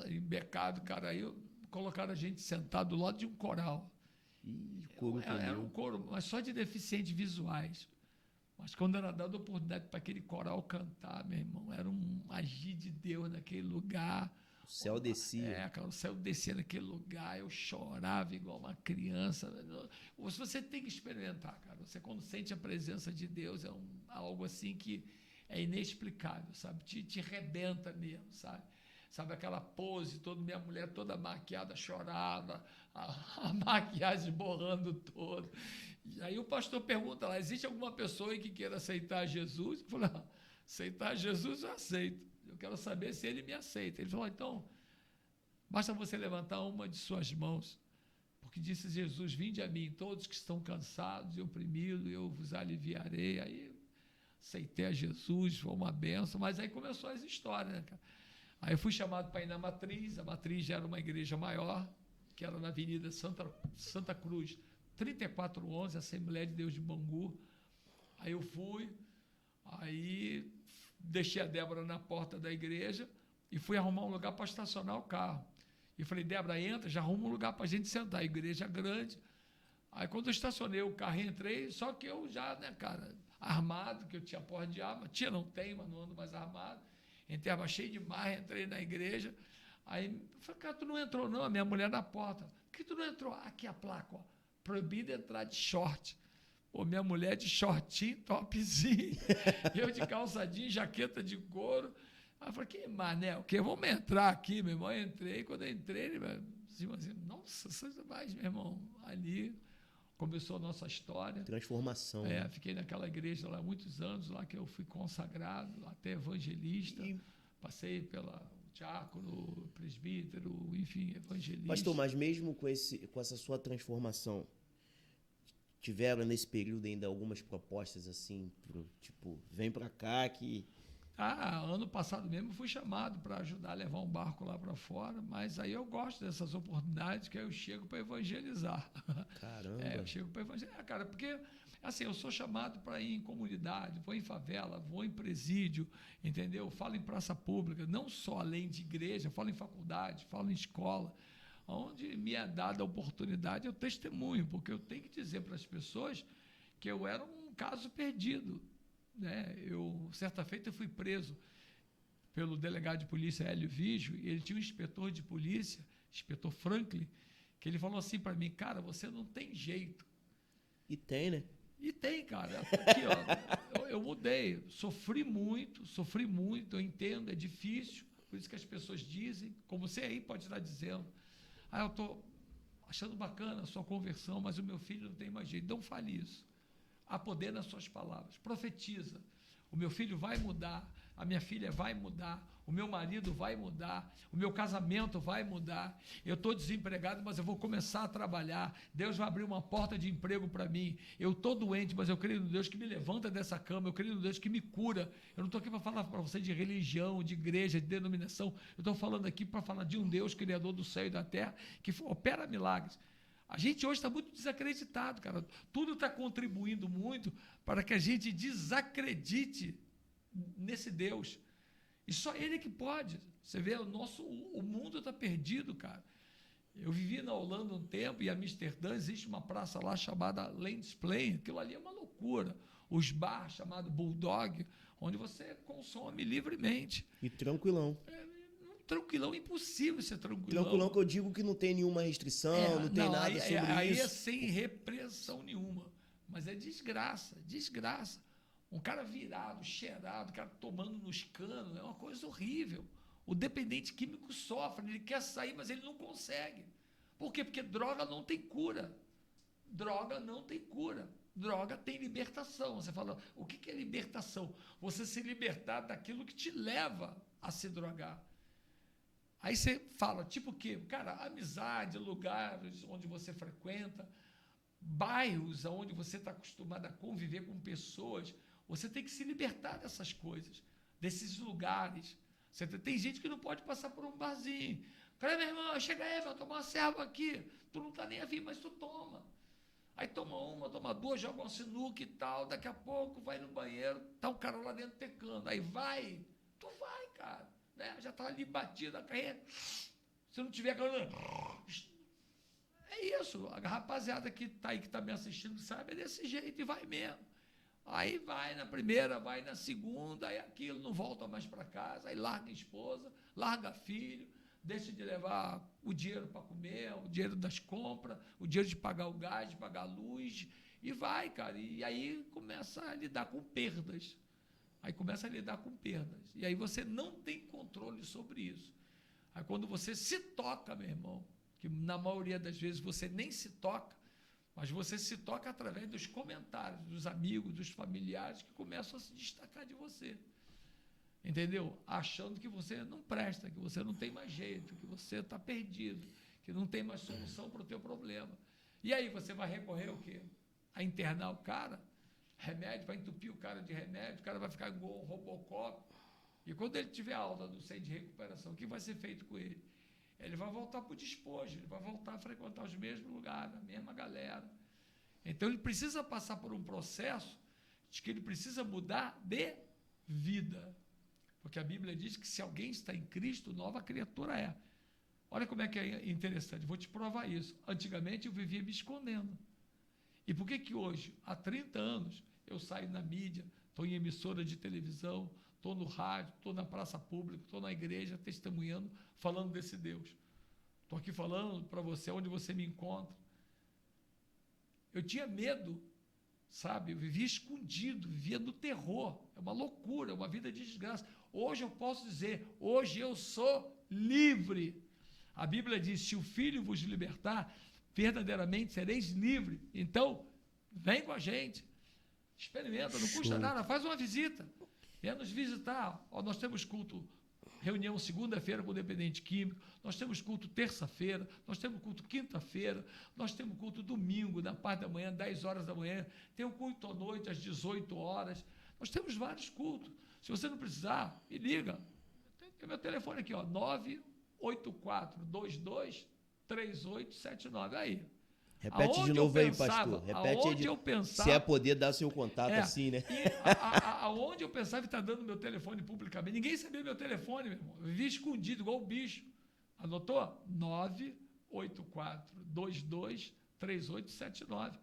Embecado, cara, aí colocaram a gente sentado do lado de um coral. Ih, couro Era um coro, mas só de deficientes visuais. Mas quando era dada a oportunidade para aquele coral cantar, meu irmão, era um agir de Deus naquele lugar. O céu descia. Cara, o céu descia naquele lugar, eu chorava igual uma criança. Você tem que experimentar, cara. Você, quando sente a presença de Deus, é algo assim que é inexplicável, sabe? Te rebenta mesmo, sabe? Sabe, aquela pose, minha mulher toda maquiada, chorava, a maquiagem borrando todo. E aí o pastor pergunta lá, existe alguma pessoa aí que queira aceitar Jesus? Eu falei, aceitar Jesus eu aceito. Eu quero saber se ele me aceita. Ele falou, então, basta você levantar uma de suas mãos, porque disse Jesus, vinde a mim, todos que estão cansados e oprimidos, eu vos aliviarei. Aí aceitei a Jesus, foi uma benção, mas aí começou as histórias, né, cara? Aí eu fui chamado para ir na Matriz, a Matriz já era uma igreja maior, que era na Avenida Santa Cruz, 3411, Assembleia de Deus de Bangu. Aí eu fui, aí deixei a Débora na porta da igreja e fui arrumar um lugar para estacionar o carro. E falei, Débora, entra, já arruma um lugar para a gente sentar, a igreja grande. Aí quando eu estacionei o carro, entrei, só que eu já, né, cara, armado, que eu tinha porra de arma, não tenho, mas não ando mais armado. Entrei, abaixei demais, entrei na igreja. Aí eu falei, cara, tu não entrou não, a minha mulher na porta. Por que tu não entrou? Aqui a placa, ó, proibido entrar de short. Pô, minha mulher de shortinho, topzinho, eu de calça jeans, jaqueta de couro. Aí eu falei, que mané, o quê? Vamos entrar aqui, meu irmão. Eu entrei, quando eu entrei, ele assim, nossa, você vai, meu irmão, ali começou a nossa história. Transformação. Fiquei naquela igreja lá muitos anos, lá que eu fui consagrado, até evangelista. Passei pela diácono, presbítero, enfim, evangelista. Pastor, mas mesmo com essa sua transformação, tiveram nesse período ainda algumas propostas assim, tipo, vem pra cá que... Ano passado mesmo fui chamado para ajudar a levar um barco lá para fora, mas aí eu gosto dessas oportunidades que aí eu chego para evangelizar. Caramba! Eu chego para evangelizar, cara, porque assim, eu sou chamado para ir em comunidade, vou em favela, vou em presídio, entendeu? Falo em praça pública, não só além de igreja, falo em faculdade, falo em escola, onde me é dada a oportunidade, eu testemunho, porque eu tenho que dizer para as pessoas que eu era um caso perdido. Né? Certa feita eu fui preso pelo delegado de polícia Hélio Vigio, e ele tinha um inspetor de polícia, inspetor Franklin, que ele falou assim para mim, cara, você não tem jeito. E tem, né? E tem, cara. Aqui, ó, eu mudei, sofri muito, eu entendo, é difícil, por isso que as pessoas dizem, como você aí pode estar dizendo, eu estou achando bacana a sua conversão, mas o meu filho não tem mais jeito. Não fale isso. Há poder nas suas palavras. Profetiza. O meu filho vai mudar, a minha filha vai mudar, o meu marido vai mudar, o meu casamento vai mudar. Eu estou desempregado, mas eu vou começar a trabalhar. Deus vai abrir uma porta de emprego para mim. Eu estou doente, mas eu creio no Deus que me levanta dessa cama, eu creio no Deus que me cura. Eu não estou aqui para falar para você de religião, de igreja, de denominação. Eu estou falando aqui para falar de um Deus, Criador do céu e da terra, que opera milagres. A gente hoje está muito desacreditado, cara. Tudo está contribuindo muito para que a gente desacredite nesse Deus. E só Ele é que pode. Você vê, o mundo está perdido, cara. Eu vivi na Holanda um tempo e em Amsterdã existe uma praça lá chamada Landsplein. Aquilo ali é uma loucura. Os bars chamados Bulldog, onde você consome livremente. E tranquilão. Tranquilão, impossível ser tranquilão. Tranquilão que eu digo que não tem nenhuma restrição, não tem nada sobre isso. Aí é sem repressão nenhuma. Mas é desgraça, desgraça. Um cara virado, cheirado, um cara tomando nos canos, é uma coisa horrível. O dependente químico sofre, ele quer sair, mas ele não consegue. Por quê? Porque droga não tem cura. Droga não tem cura. Droga tem libertação. Você fala, o que é libertação? Você se libertar daquilo que te leva a se drogar. Aí você fala, tipo o quê? Cara, amizade, lugares onde você frequenta, bairros onde você está acostumado a conviver com pessoas, você tem que se libertar dessas coisas, desses lugares. Tem gente que não pode passar por um barzinho. Cara, meu irmão, chega aí, vai tomar uma serva aqui. Tu não está nem afim, mas tu toma. Aí toma uma, toma duas, joga uma sinuca e tal. Daqui a pouco vai no banheiro, tá um cara lá dentro tecando. Aí vai, tu vai, cara. Né? Já tá ali batido a carreira. Se não tiver... É isso. A rapaziada que tá aí, que tá me assistindo, sabe? É desse jeito e vai mesmo. Aí vai na primeira, vai na segunda, aí aquilo, não volta mais para casa. Aí larga a esposa, larga filho, deixa de levar o dinheiro para comer, o dinheiro das compras, o dinheiro de pagar o gás, de pagar a luz, e vai, cara. E aí começa a lidar com perdas. E aí você não tem controle sobre isso. Aí quando você se toca, meu irmão, que na maioria das vezes você nem se toca, mas você se toca através dos comentários, dos amigos, dos familiares que começam a se destacar de você. Entendeu? Achando que você não presta, que você não tem mais jeito, que você está perdido, que não tem mais solução para o teu problema. E aí você vai recorrer ao quê? A internar o cara? Remédio, vai entupir o cara de remédio, o cara vai ficar igual um Robocop. E quando ele tiver alta do centro de recuperação, o que vai ser feito com ele? Ele vai voltar para o despojo, ele vai voltar a frequentar os mesmos lugares, a mesma galera. Então ele precisa passar por um processo de que ele precisa mudar de vida. Porque a Bíblia diz que se alguém está em Cristo, nova criatura é. Olha como é que é interessante, vou te provar isso. Antigamente eu vivia me escondendo. E por que hoje, há 30 anos, eu saio na mídia, estou em emissora de televisão, estou no rádio, estou na praça pública, estou na igreja, testemunhando, falando desse Deus. Estou aqui falando para você onde você me encontra. Eu tinha medo, sabe? Eu vivia escondido, vivia no terror. É uma loucura, é uma vida de desgraça. Hoje eu posso dizer, hoje eu sou livre. A Bíblia diz, se o Filho vos libertar, verdadeiramente sereis livres. Então, vem com a gente. Experimenta, não custa nada, faz uma visita. Venha nos visitar. Ó, nós temos culto, reunião segunda-feira com o dependente químico, nós temos culto terça-feira, nós temos culto quinta-feira, nós temos culto domingo, na parte da manhã, 10 horas da manhã, tem um culto à noite, às 18 horas. Nós temos vários cultos. Se você não precisar, me liga. Tem meu telefone aqui, ó, 984223879. Aí. Repete de novo aí, pastor. Repete aí. Se é poder dar seu contato assim, né? Aonde eu pensava em estar dando meu telefone publicamente, ninguém sabia meu telefone, meu irmão. Eu vivia escondido, igual o bicho. Anotou? 984223879.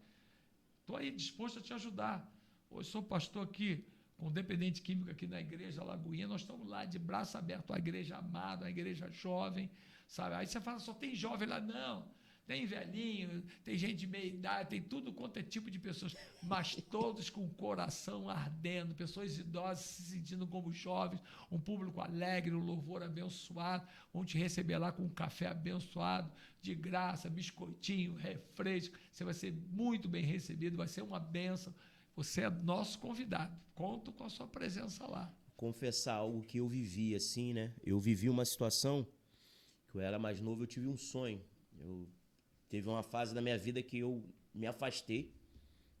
Estou aí disposto a te ajudar. Hoje sou pastor aqui, com dependente químico aqui na igreja Lagoinha. Nós estamos lá de braço aberto, a igreja amada, a igreja jovem, sabe? Aí você fala, só tem jovem lá? Não. Tem velhinho, tem gente de meia idade, tem tudo quanto é tipo de pessoas, mas todos com o coração ardendo, pessoas idosas se sentindo como jovens, um público alegre, um louvor abençoado, vão te receber lá com um café abençoado, de graça, biscoitinho, refresco, você vai ser muito bem recebido, vai ser uma bênção, você é nosso convidado, conto com a sua presença lá. Confessar algo que eu vivi assim, né? Eu vivi uma situação, que eu era mais novo, eu tive um sonho, teve uma fase da minha vida que eu me afastei,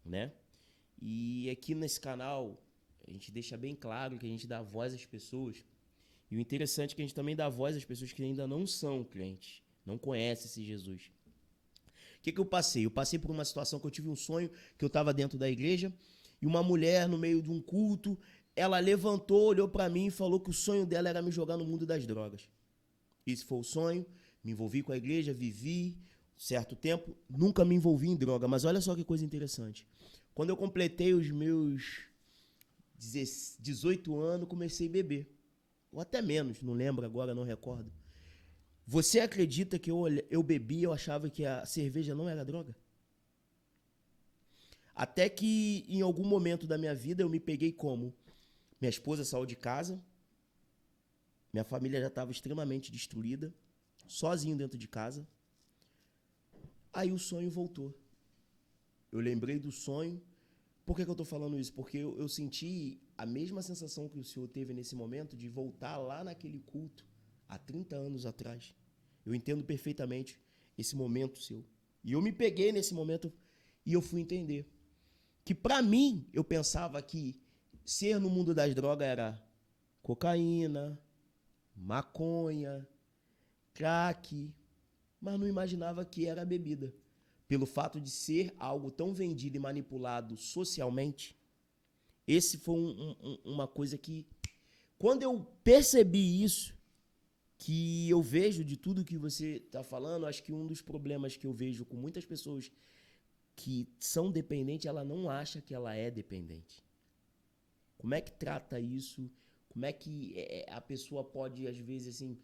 né? E aqui nesse canal, a gente deixa bem claro que a gente dá voz às pessoas. E o interessante é que a gente também dá voz às pessoas que ainda não são crentes, não conhecem esse Jesus. O que eu passei? Eu passei por uma situação que eu tive um sonho, que eu estava dentro da igreja, e uma mulher, no meio de um culto, ela levantou, olhou para mim e falou que o sonho dela era me jogar no mundo das drogas. Esse foi o sonho, me envolvi com a igreja, vivi certo tempo, nunca me envolvi em droga, mas olha só que coisa interessante. Quando eu completei os meus 18 anos, comecei a beber. Ou até menos, não lembro agora, não recordo. Você acredita que eu bebi e eu achava que a cerveja não era droga? Até que em algum momento da minha vida eu me peguei como? Minha esposa saiu de casa, minha família já estava extremamente destruída, sozinho dentro de casa. Aí o sonho voltou. Eu lembrei do sonho. Por que eu estou falando isso? Porque eu senti a mesma sensação que o senhor teve nesse momento de voltar lá naquele culto há 30 anos atrás. Eu entendo perfeitamente esse momento seu. E eu me peguei nesse momento e eu fui entender que, para mim, eu pensava que ser no mundo das drogas era cocaína, maconha, crack, mas não imaginava que era bebida. Pelo fato de ser algo tão vendido e manipulado socialmente, esse foi uma coisa que, quando eu percebi isso, que eu vejo de tudo que você está falando, acho que um dos problemas que eu vejo com muitas pessoas que são dependentes, ela não acha que ela é dependente. Como é que trata isso? Como é que a pessoa pode, às vezes, assim...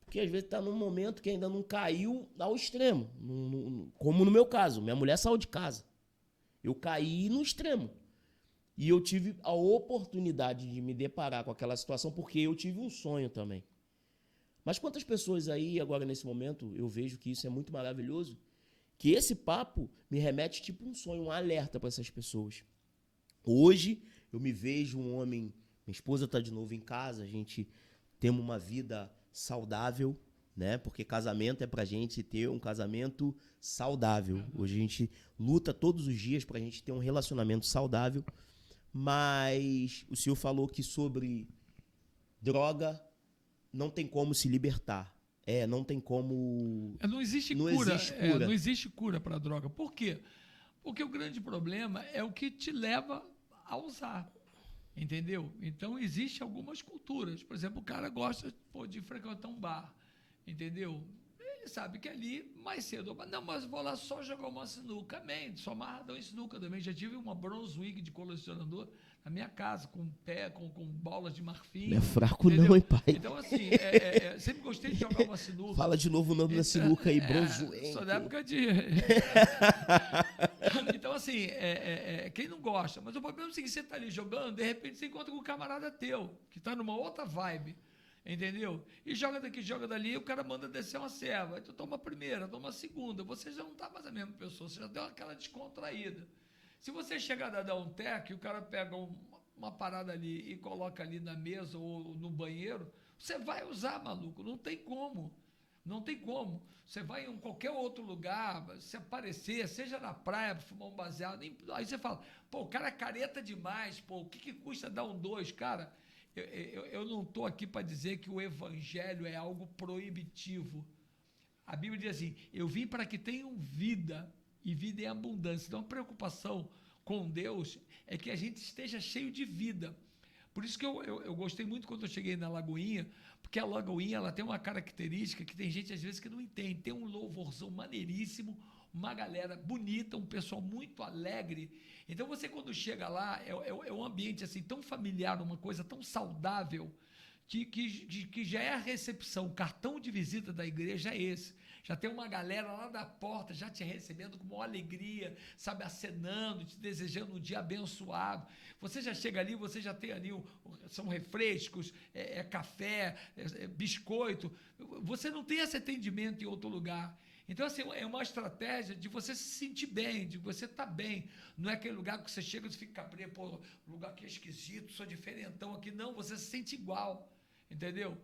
Porque às vezes está num momento que ainda não caiu ao extremo. Como no meu caso, minha mulher saiu de casa. Eu caí no extremo. E eu tive a oportunidade de me deparar com aquela situação porque eu tive um sonho também. Mas quantas pessoas aí, agora nesse momento, eu vejo que isso é muito maravilhoso, que esse papo me remete tipo um sonho, um alerta para essas pessoas. Hoje, eu me vejo um homem... Minha esposa está de novo em casa, a gente tem uma vida saudável, né? Porque casamento é pra gente ter um casamento saudável. Hoje a gente luta todos os dias pra gente ter um relacionamento saudável, mas o senhor falou que sobre droga não tem como se libertar. Não tem como... Não existe cura. Não existe cura para droga. Por quê? Porque o grande problema é o que te leva a usar. Entendeu? Então, existem algumas culturas. Por exemplo, o cara gosta de frequentar um bar. Entendeu? Ele sabe que ali, mais cedo... Não, mas vou lá só jogar uma sinuca. Amém. Sou amarradão em sinuca também. Já tive uma Brunswick de colecionador na minha casa, com bolas de marfim. Não é fraco entendeu? não, hein, pai? Então, assim, sempre gostei de jogar uma sinuca. Fala de novo o nome da sinuca aí, Brunswick. Sou da época de... Então, assim, quem não gosta? Mas o problema é o seguinte, você está ali jogando, de repente você encontra com um camarada teu, que está numa outra vibe, entendeu? E joga daqui, joga dali, o cara manda descer uma serva. Aí tu toma a primeira, toma a segunda. Você já não está mais a mesma pessoa, você já deu aquela descontraída. Se você chegar a dar um tec, o cara pega uma parada ali e coloca ali na mesa ou no banheiro, você vai usar, maluco, não tem como. Não tem como. Você vai em qualquer outro lugar, se aparecer, seja na praia, fumar um baseado, aí você fala, pô, o cara é careta demais, pô, o que custa dar um 2? Cara, eu não estou aqui para dizer que o evangelho é algo proibitivo. A Bíblia diz assim, eu vim para que tenham vida, e vida em abundância. Então, a preocupação com Deus é que a gente esteja cheio de vida. Por isso que eu gostei muito quando eu cheguei na Lagoinha, porque a Lagoinha ela tem uma característica que tem gente às vezes que não entende. Tem um louvorzão maneiríssimo, uma galera bonita, um pessoal muito alegre. Então você quando chega lá, é um ambiente assim tão familiar, uma coisa tão saudável, que já é a recepção, o cartão de visita da igreja é esse. Já tem uma galera lá da porta já te recebendo com uma alegria, sabe, acenando, te desejando um dia abençoado. Você já chega ali, você já tem ali, são refrescos, café, biscoito. Você não tem esse atendimento em outro lugar. Então, assim, é uma estratégia de você se sentir bem, de você estar bem. Não é aquele lugar que você chega e fica preso, pô, lugar aqui é esquisito, sou diferentão aqui. Não, você se sente igual, entendeu?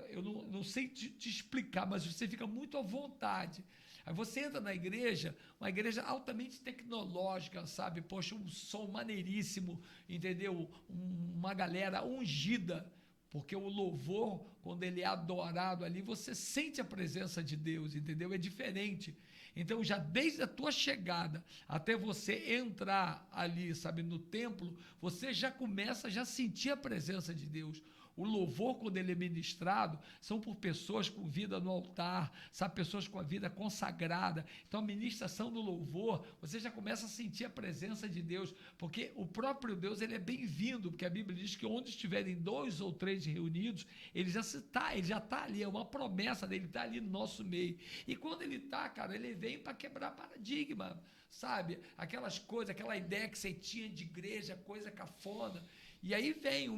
Eu não sei te explicar, mas você fica muito à vontade. Aí você entra na igreja, uma igreja altamente tecnológica, sabe? Poxa, um som maneiríssimo, entendeu? Uma galera ungida, porque o louvor, quando ele é adorado ali, você sente a presença de Deus, entendeu? É diferente. Então, já desde a tua chegada até você entrar ali, sabe, no templo, você já começa a sentir a presença de Deus. O louvor, quando ele é ministrado, são por pessoas com vida no altar, sabe? Pessoas com a vida consagrada. Então, a ministração do louvor, você já começa a sentir a presença de Deus, porque o próprio Deus, ele é bem-vindo, porque a Bíblia diz que onde estiverem 2 ou 3 reunidos, ele já está ali, é uma promessa dele, está ali no nosso meio. E quando ele está, cara, ele vem para quebrar paradigma, sabe? Aquelas coisas, aquela ideia que você tinha de igreja, coisa cafona. E aí vem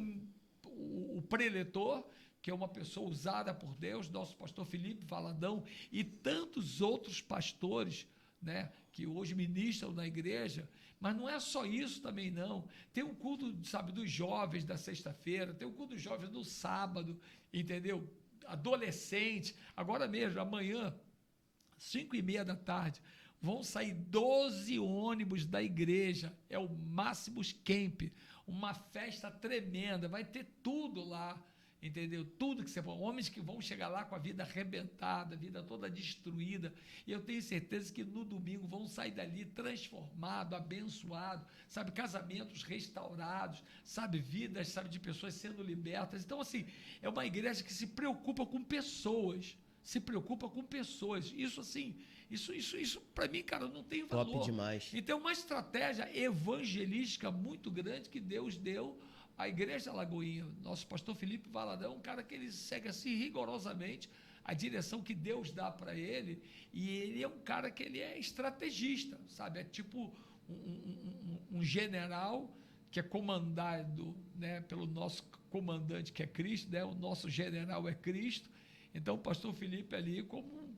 o preletor, que é uma pessoa usada por Deus, nosso pastor Felipe Valadão, e tantos outros pastores, né, que hoje ministram na igreja. Mas não é só isso também, não. Tem um culto, sabe, dos jovens da sexta-feira, tem um culto dos jovens no sábado, entendeu? Adolescente. Agora mesmo, amanhã, 5h30 da tarde, vão sair 12 ônibus da igreja, é o Máximos Camp, uma festa tremenda, vai ter tudo lá, entendeu? Tudo que você for, homens que vão chegar lá com a vida arrebentada, a vida toda destruída, e eu tenho certeza que no domingo vão sair dali transformados, abençoados, sabe, casamentos restaurados, sabe, vidas, sabe, de pessoas sendo libertas. Então, assim, é uma igreja que se preocupa com pessoas, isso assim, isso para mim, cara, não tem valor. Top demais. Então, uma estratégia evangelística muito grande que Deus deu à Igreja Lagoinha. Nosso pastor Felipe Valadão é um cara que ele segue assim rigorosamente a direção que Deus dá para ele, e ele é um cara que ele é estrategista, sabe? É tipo um general que é comandado, né, pelo nosso comandante, que é Cristo, né? O nosso general é Cristo. Então, o pastor Felipe ali, como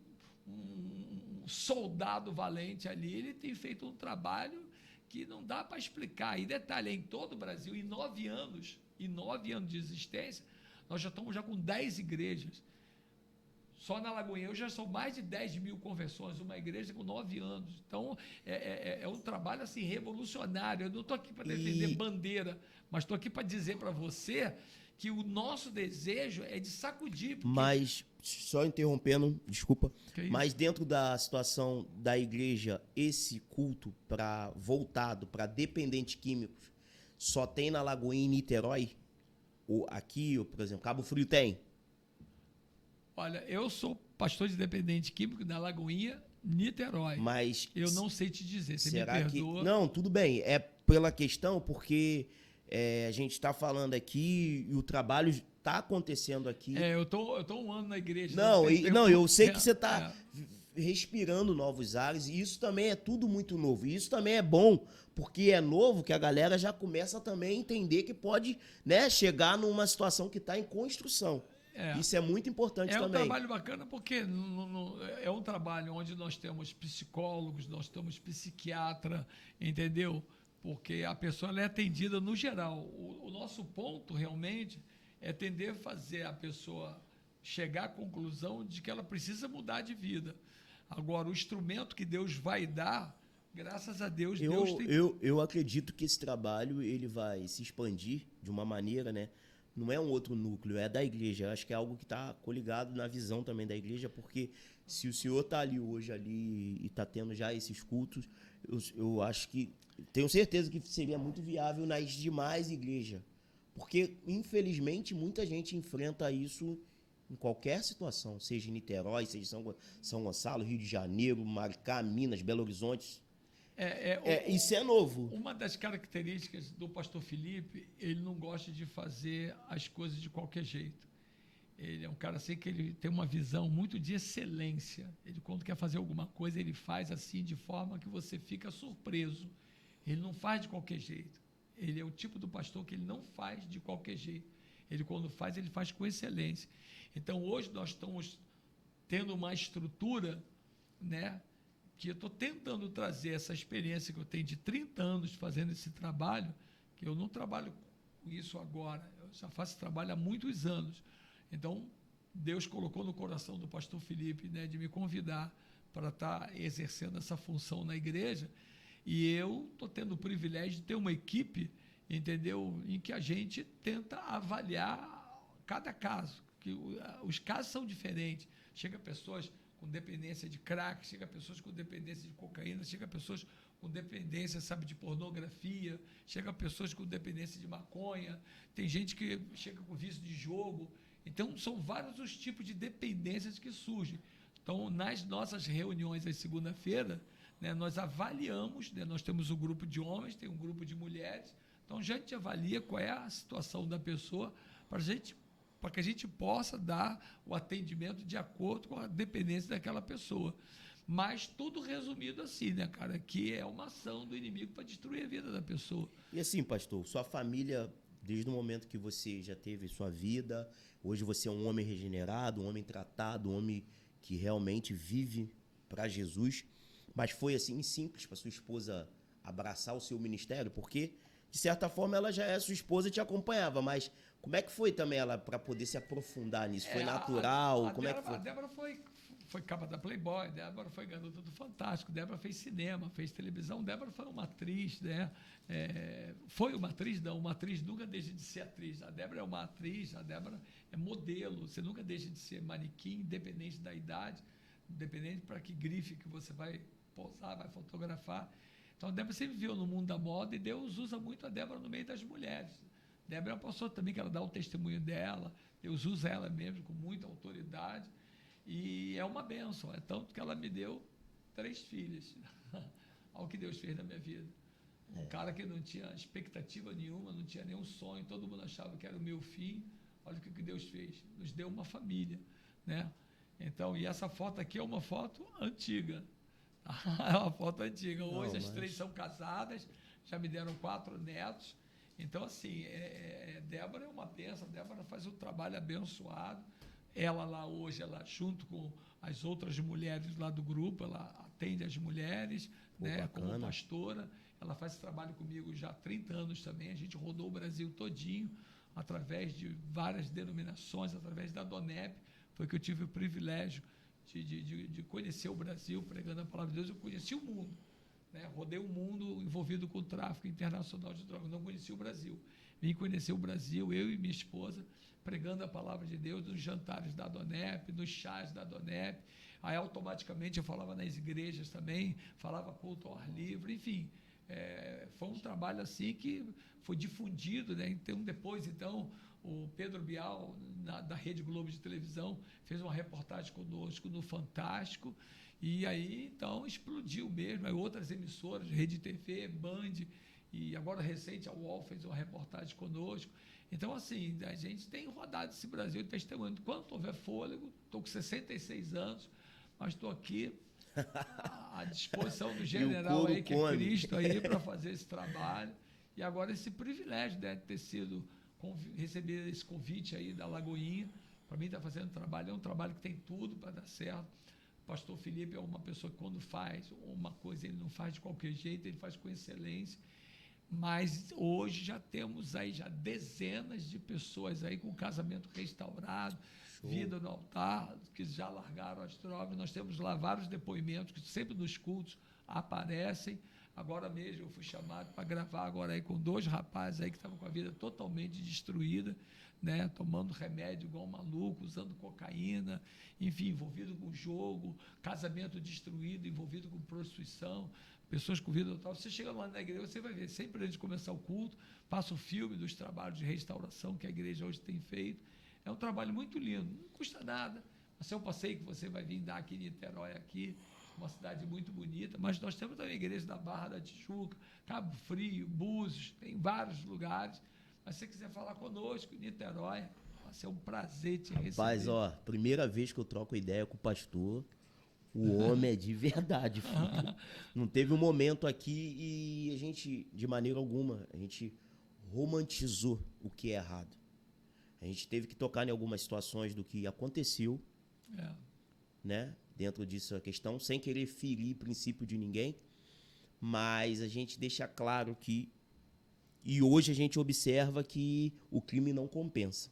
um soldado valente ali, ele tem feito um trabalho que não dá para explicar. E detalhe, em todo o Brasil, em 9 anos de existência, nós já estamos com 10 igrejas. Só na Lagoinha, já são mais de 10 mil conversões, uma igreja com 9 anos. Então, é um trabalho assim revolucionário. Eu não estou aqui para defender bandeira, mas estou aqui para dizer para você que o nosso desejo é de sacudir. Porque... Mas, só interrompendo, desculpa, mas dentro da situação da igreja, esse culto voltado para dependentes químicos só tem na Lagoinha e Niterói? Ou aqui, ou, por exemplo, Cabo Frio tem? Olha, eu sou pastor de dependente químico da Lagoinha, Niterói. Mas eu não sei te dizer, você será me perdoa. Não, tudo bem, é pela questão, porque... a gente está falando aqui e o trabalho está acontecendo aqui. Eu tô 1 ano na igreja. Não, eu sei que você está respirando novos ares, e isso também é tudo muito novo. E isso também é bom, porque é novo que a galera já começa também a entender que pode, né, chegar numa situação que está em construção. Isso é muito importante também. É um trabalho bacana porque é um trabalho onde nós temos psicólogos, nós temos psiquiatra, entendeu? Porque a pessoa ela é atendida no geral. O nosso ponto, realmente, é tender a fazer a pessoa chegar à conclusão de que ela precisa mudar de vida. Agora, o instrumento que Deus vai dar, graças a Deus, Deus tem... Eu acredito que esse trabalho ele vai se expandir de uma maneira, né? Não é um outro núcleo, é da igreja. Eu acho que é algo que está coligado na visão também da igreja, porque se o senhor está ali hoje ali e está tendo já esses cultos, eu acho que... Tenho certeza que seria muito viável nas demais igrejas. Porque, infelizmente, muita gente enfrenta isso em qualquer situação, seja em Niterói, seja em São Gonçalo, Rio de Janeiro, Maricá, Minas, Belo Horizonte. Isso é novo. Uma das características do pastor Felipe, ele não gosta de fazer as coisas de qualquer jeito. Ele é um cara assim que ele tem uma visão muito de excelência. Ele, quando quer fazer alguma coisa, ele faz assim de forma que você fica surpreso. Ele não faz de qualquer jeito. Ele é o tipo do pastor que ele não faz de qualquer jeito. Ele, quando faz, ele faz com excelência. Então, hoje nós estamos tendo uma estrutura, né, que eu estou tentando trazer essa experiência que eu tenho de 30 anos fazendo esse trabalho, que eu não trabalho com isso agora, eu já faço esse trabalho há muitos anos. Então, Deus colocou no coração do pastor Felipe, né, de me convidar para estar exercendo essa função na igreja. E eu estou tendo o privilégio de ter uma equipe, entendeu? Em que a gente tenta avaliar cada caso. Que os casos são diferentes. Chega pessoas com dependência de crack, chega pessoas com dependência de cocaína, chega pessoas com dependência, sabe, de pornografia, chega pessoas com dependência de maconha, tem gente que chega com vício de jogo. Então, são vários os tipos de dependências que surgem. Então, nas nossas reuniões às segunda-feira, né, nós avaliamos, né, nós temos um grupo de homens, tem um grupo de mulheres, então a gente avalia qual é a situação da pessoa para que a gente possa dar o atendimento de acordo com a dependência daquela pessoa. Mas tudo resumido assim, né, cara, que é uma ação do inimigo para destruir a vida da pessoa. E assim, pastor, sua família, desde o momento que você já teve sua vida, hoje você é um homem regenerado, um homem tratado, um homem que realmente vive para Jesus, mas foi assim simples para sua esposa abraçar o seu ministério, porque de certa forma ela já é sua esposa e te acompanhava, mas como é que foi também ela para poder se aprofundar nisso? Foi natural? Como é que foi? A Débora foi capa da Playboy, Débora foi garota do Fantástico, Débora fez cinema, fez televisão, Débora foi uma atriz, né? Foi uma atriz, não, uma atriz nunca deixa de ser atriz. A Débora é uma atriz, a Débora é modelo, você nunca deixa de ser manequim, independente da idade, independente para que grife que você vai posar, vai fotografar. Então a Débora sempre viveu no mundo da moda e Deus usa muito a Débora no meio das mulheres. Débora é uma pessoa também que ela dá o testemunho dela, Deus usa ela mesmo com muita autoridade e é uma bênção, é tanto que ela me deu 3 filhas. Olha o que Deus fez na minha vida. Um cara que não tinha expectativa nenhuma, não tinha nenhum sonho, todo mundo achava que era o meu fim. Olha o que Deus fez, nos deu uma família, né? Então, e essa foto aqui é uma foto antiga. É uma foto antiga. Hoje as 3 são casadas, já me deram 4 netos. Então, assim, Débora é uma bênção, Débora faz um trabalho abençoado. Ela lá hoje, ela junto com as outras mulheres lá do grupo, ela atende as mulheres, né, como pastora. Ela faz esse trabalho comigo já há 30 anos também. A gente rodou o Brasil todinho, através de várias denominações, através da DONEP. Foi que eu tive o privilégio de conhecer o Brasil, pregando a palavra de Deus. Eu conheci o mundo, né? Rodei o mundo envolvido com o tráfico internacional de drogas. Não conheci o Brasil. Vim conhecer o Brasil, eu e minha esposa, pregando a palavra de Deus nos jantares da DONEP, nos chás da DONEP. Aí, automaticamente, eu falava nas igrejas também, falava culto ao ar livre, enfim. Foi um trabalho assim que foi difundido, né? Então, depois, o Pedro Bial, da Rede Globo de televisão, fez uma reportagem conosco no Fantástico, e aí, então, explodiu mesmo. Aí outras emissoras, Rede TV, Band, e agora recente a UOL fez uma reportagem conosco. Então, assim, a gente tem rodado esse Brasil testemunho. Quando houver fôlego, estou com 66 anos, mas estou aqui à disposição do general aí, que é Cristo, aí, para fazer esse trabalho. E agora esse privilégio, né, de ter sido, receber esse convite aí da Lagoinha, para mim está fazendo trabalho, é um trabalho que tem tudo para dar certo. O pastor Felipe é uma pessoa que quando faz uma coisa, ele não faz de qualquer jeito, ele faz com excelência. Mas hoje já temos aí já dezenas de pessoas aí com casamento restaurado, vida no altar, que já largaram as drogas. Nós temos lá vários depoimentos que sempre nos cultos aparecem. Agora mesmo eu fui chamado para gravar agora aí com 2 rapazes aí que estavam com a vida totalmente destruída, né, tomando remédio igual maluco, usando cocaína, enfim, envolvido com jogo, casamento destruído, envolvido com prostituição, pessoas com vida total. Você chega lá na igreja, você vai ver, sempre antes de começar o culto, passa o filme dos trabalhos de restauração que a igreja hoje tem feito. É um trabalho muito lindo, não custa nada. Esse é um passeio que você vai vir dar aqui em Niterói, aqui, uma cidade muito bonita, mas nós temos também a igreja da Barra da Tijuca, Cabo Frio, Búzios, tem vários lugares. Mas se você quiser falar conosco em Niterói, vai ser um prazer te receber. Rapaz, ó, primeira vez que eu troco ideia com o pastor, o homem é de verdade, filho. Não teve um momento aqui e a gente, de maneira alguma, a gente romantizou o que é errado. A gente teve que tocar em algumas situações do que aconteceu, né? Dentro disso a questão, sem querer ferir princípio de ninguém, mas a gente deixa claro que, e hoje a gente observa que o crime não compensa.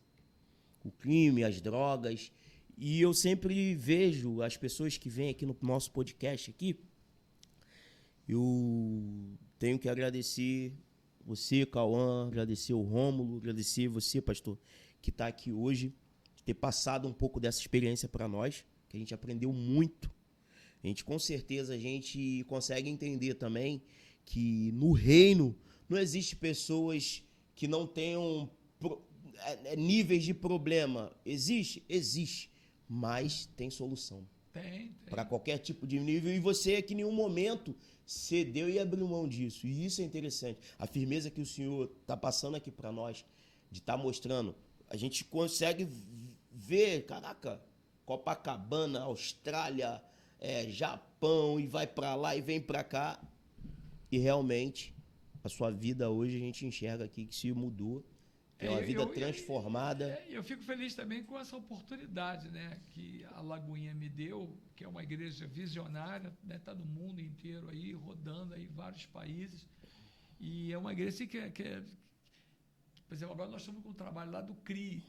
O crime, as drogas, e eu sempre vejo as pessoas que vêm aqui no nosso podcast aqui, eu tenho que agradecer você, Cauã, agradecer o Rômulo, agradecer você, pastor, que está aqui hoje, ter passado um pouco dessa experiência para nós, que a gente aprendeu muito, A gente, com certeza, a gente consegue entender também que no reino não existe pessoas que não tenham níveis de problema. Existe? Existe. Mas tem solução. Tem. Para qualquer tipo de nível. E você, que em nenhum momento, cedeu e abriu mão disso. E isso é interessante. A firmeza que o Senhor está passando aqui para nós, de estar mostrando, a gente consegue ver, caraca, Copacabana, Austrália, Japão, e vai para lá e vem para cá. E realmente, a sua vida hoje, a gente enxerga aqui que se mudou. É uma vida transformada. Eu fico feliz também com essa oportunidade, né, que a Lagoinha me deu, que é uma igreja visionária, né, tá no mundo inteiro aí, rodando aí vários países. E é uma igreja assim, por exemplo, agora nós estamos com um trabalho lá do CRI,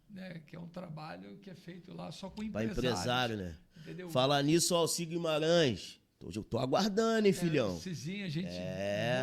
né, que é um trabalho que é feito lá só com empresários. Para empresário, né? Entendeu? Falar nisso, Alci Guimarães. Eu tô aguardando, hein, filhão? Cizinha, gente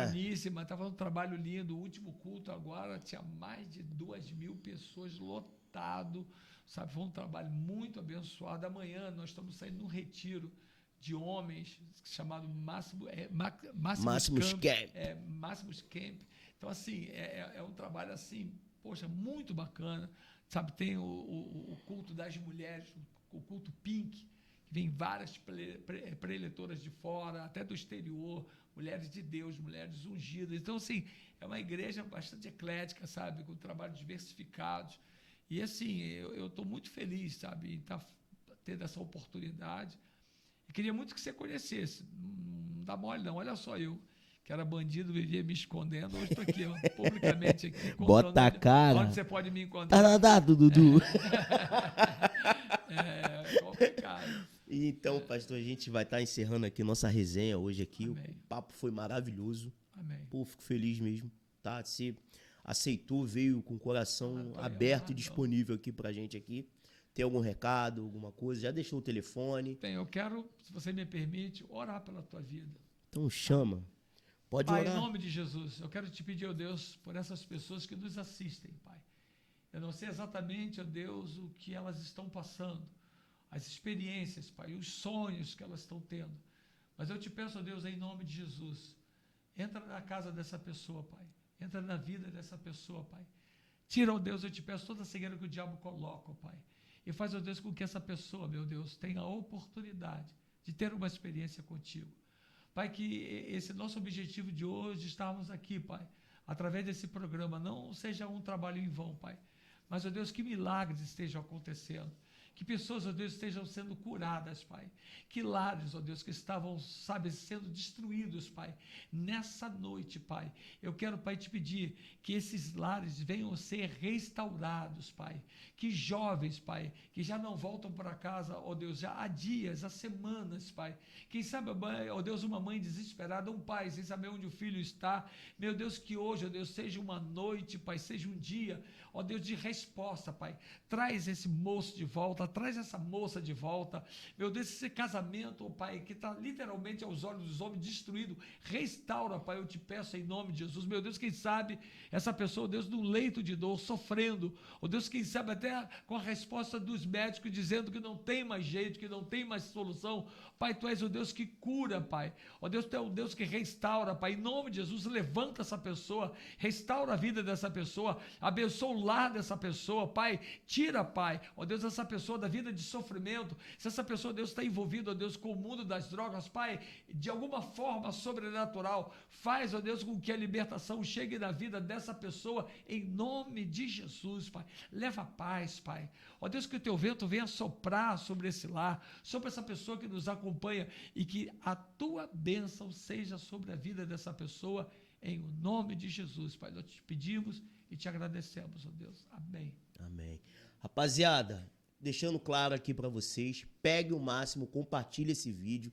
boníssima, estava um trabalho lindo. O último culto agora tinha mais de 2.000 pessoas, lotado, sabe? Foi um trabalho muito abençoado. Amanhã nós estamos saindo num retiro de homens chamado Máximos Camp. Máximos Camp. Então, assim, é um trabalho assim, poxa, muito bacana. Sabe, tem o culto das mulheres, o culto Pink, vem várias preletoras de fora, até do exterior, mulheres de Deus, mulheres ungidas. Então, assim, é uma igreja bastante eclética, sabe, com trabalhos diversificados. E, assim, eu estou muito feliz, sabe, em estar tendo essa oportunidade. E queria muito que você conhecesse. Não dá mole, não. Olha só eu, que era bandido, vivia me escondendo. Hoje estou aqui, ó, publicamente aqui. Bota a cara. Onde você pode me encontrar. Dudu. É complicado. Então, pastor, a gente vai estar encerrando aqui nossa resenha hoje aqui. Amém. O papo foi maravilhoso. Amém. Pô, fico feliz mesmo, tá? Você aceitou, veio com o coração aberto e disponível aqui pra gente aqui. Tem algum recado, alguma coisa? Já deixou o telefone? Tem, eu quero, se você me permite, orar pela tua vida. Então chama. Pode Pai, orar. em nome de Jesus, eu quero te pedir, ó Deus, por essas pessoas que nos assistem, Pai. Eu não sei exatamente, ó Deus, o que elas estão passando, as experiências, Pai, os sonhos que elas estão tendo. Mas eu te peço, ó Deus, em nome de Jesus, entra na casa dessa pessoa, Pai. Entra na vida dessa pessoa, Pai. Tira, ó Deus, eu te peço toda a cegueira que o diabo coloca, ó Pai. E faz, ó Deus, com que essa pessoa, meu Deus, tenha a oportunidade de ter uma experiência contigo. Pai, que esse nosso objetivo de hoje, estarmos aqui, Pai, através desse programa, não seja um trabalho em vão, Pai. Mas, ó Deus, que milagres estejam acontecendo. Que pessoas, ó Deus, estejam sendo curadas, Pai. Que lares, ó Deus, que estavam, sabe, sendo destruídos, Pai. Nessa noite, Pai, eu quero, Pai, te pedir que esses lares venham ser restaurados, Pai. Que jovens, Pai, que já não voltam para casa, ó Deus, já há dias, há semanas, Pai. Quem sabe, ó Deus, uma mãe desesperada, um pai sem saber onde o filho está. Meu Deus, que hoje, ó Deus, seja uma noite, Pai, seja um dia, ó Deus, de resposta, Pai. Traz esse moço de volta, traz essa moça de volta, meu Deus, esse casamento, oh Pai, que está literalmente aos olhos dos homens destruído, restaura, Pai, eu te peço em nome de Jesus, meu Deus, quem sabe essa pessoa, oh Deus, num leito de dor, sofrendo, oh Deus, quem sabe até com a resposta dos médicos dizendo que não tem mais jeito, que não tem mais solução, Pai, Tu és o Deus que cura, Pai, oh Deus, Tu é o Deus que restaura, Pai, em nome de Jesus, levanta essa pessoa, restaura a vida dessa pessoa, abençoa o lar dessa pessoa, Pai, tira, Pai, ó Deus, essa pessoa da vida de sofrimento, se essa pessoa, Deus, está envolvida, ó Deus, com o mundo das drogas, Pai, de alguma forma sobrenatural, faz, ó Deus, com que a libertação chegue na vida dessa pessoa, em nome de Jesus, Pai, leva paz, Pai, ó Deus, que o Teu vento venha soprar sobre esse lar, sobre essa pessoa que nos acompanha, e que a Tua bênção seja sobre a vida dessa pessoa, em nome de Jesus, Pai, nós te pedimos e te agradecemos, ó Deus, amém. Amém. Rapaziada, deixando claro aqui para vocês, pegue o máximo, compartilhe esse vídeo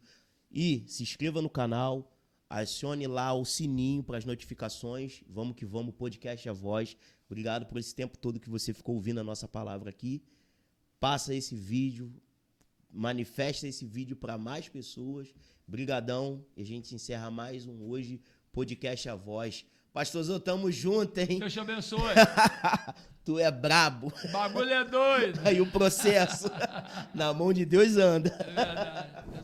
e se inscreva no canal, acione lá o sininho para as notificações. Vamos que vamos, podcast A Voz. Obrigado por esse tempo todo que você ficou ouvindo a nossa palavra aqui. Passa esse vídeo, manifesta esse vídeo para mais pessoas. Brigadão, e a gente encerra mais um hoje, podcast A Voz. Pastorzão, tamo junto, hein? Deus te abençoe. Tu é brabo. O bagulho é doido. Aí o processo na mão de Deus anda. É verdade.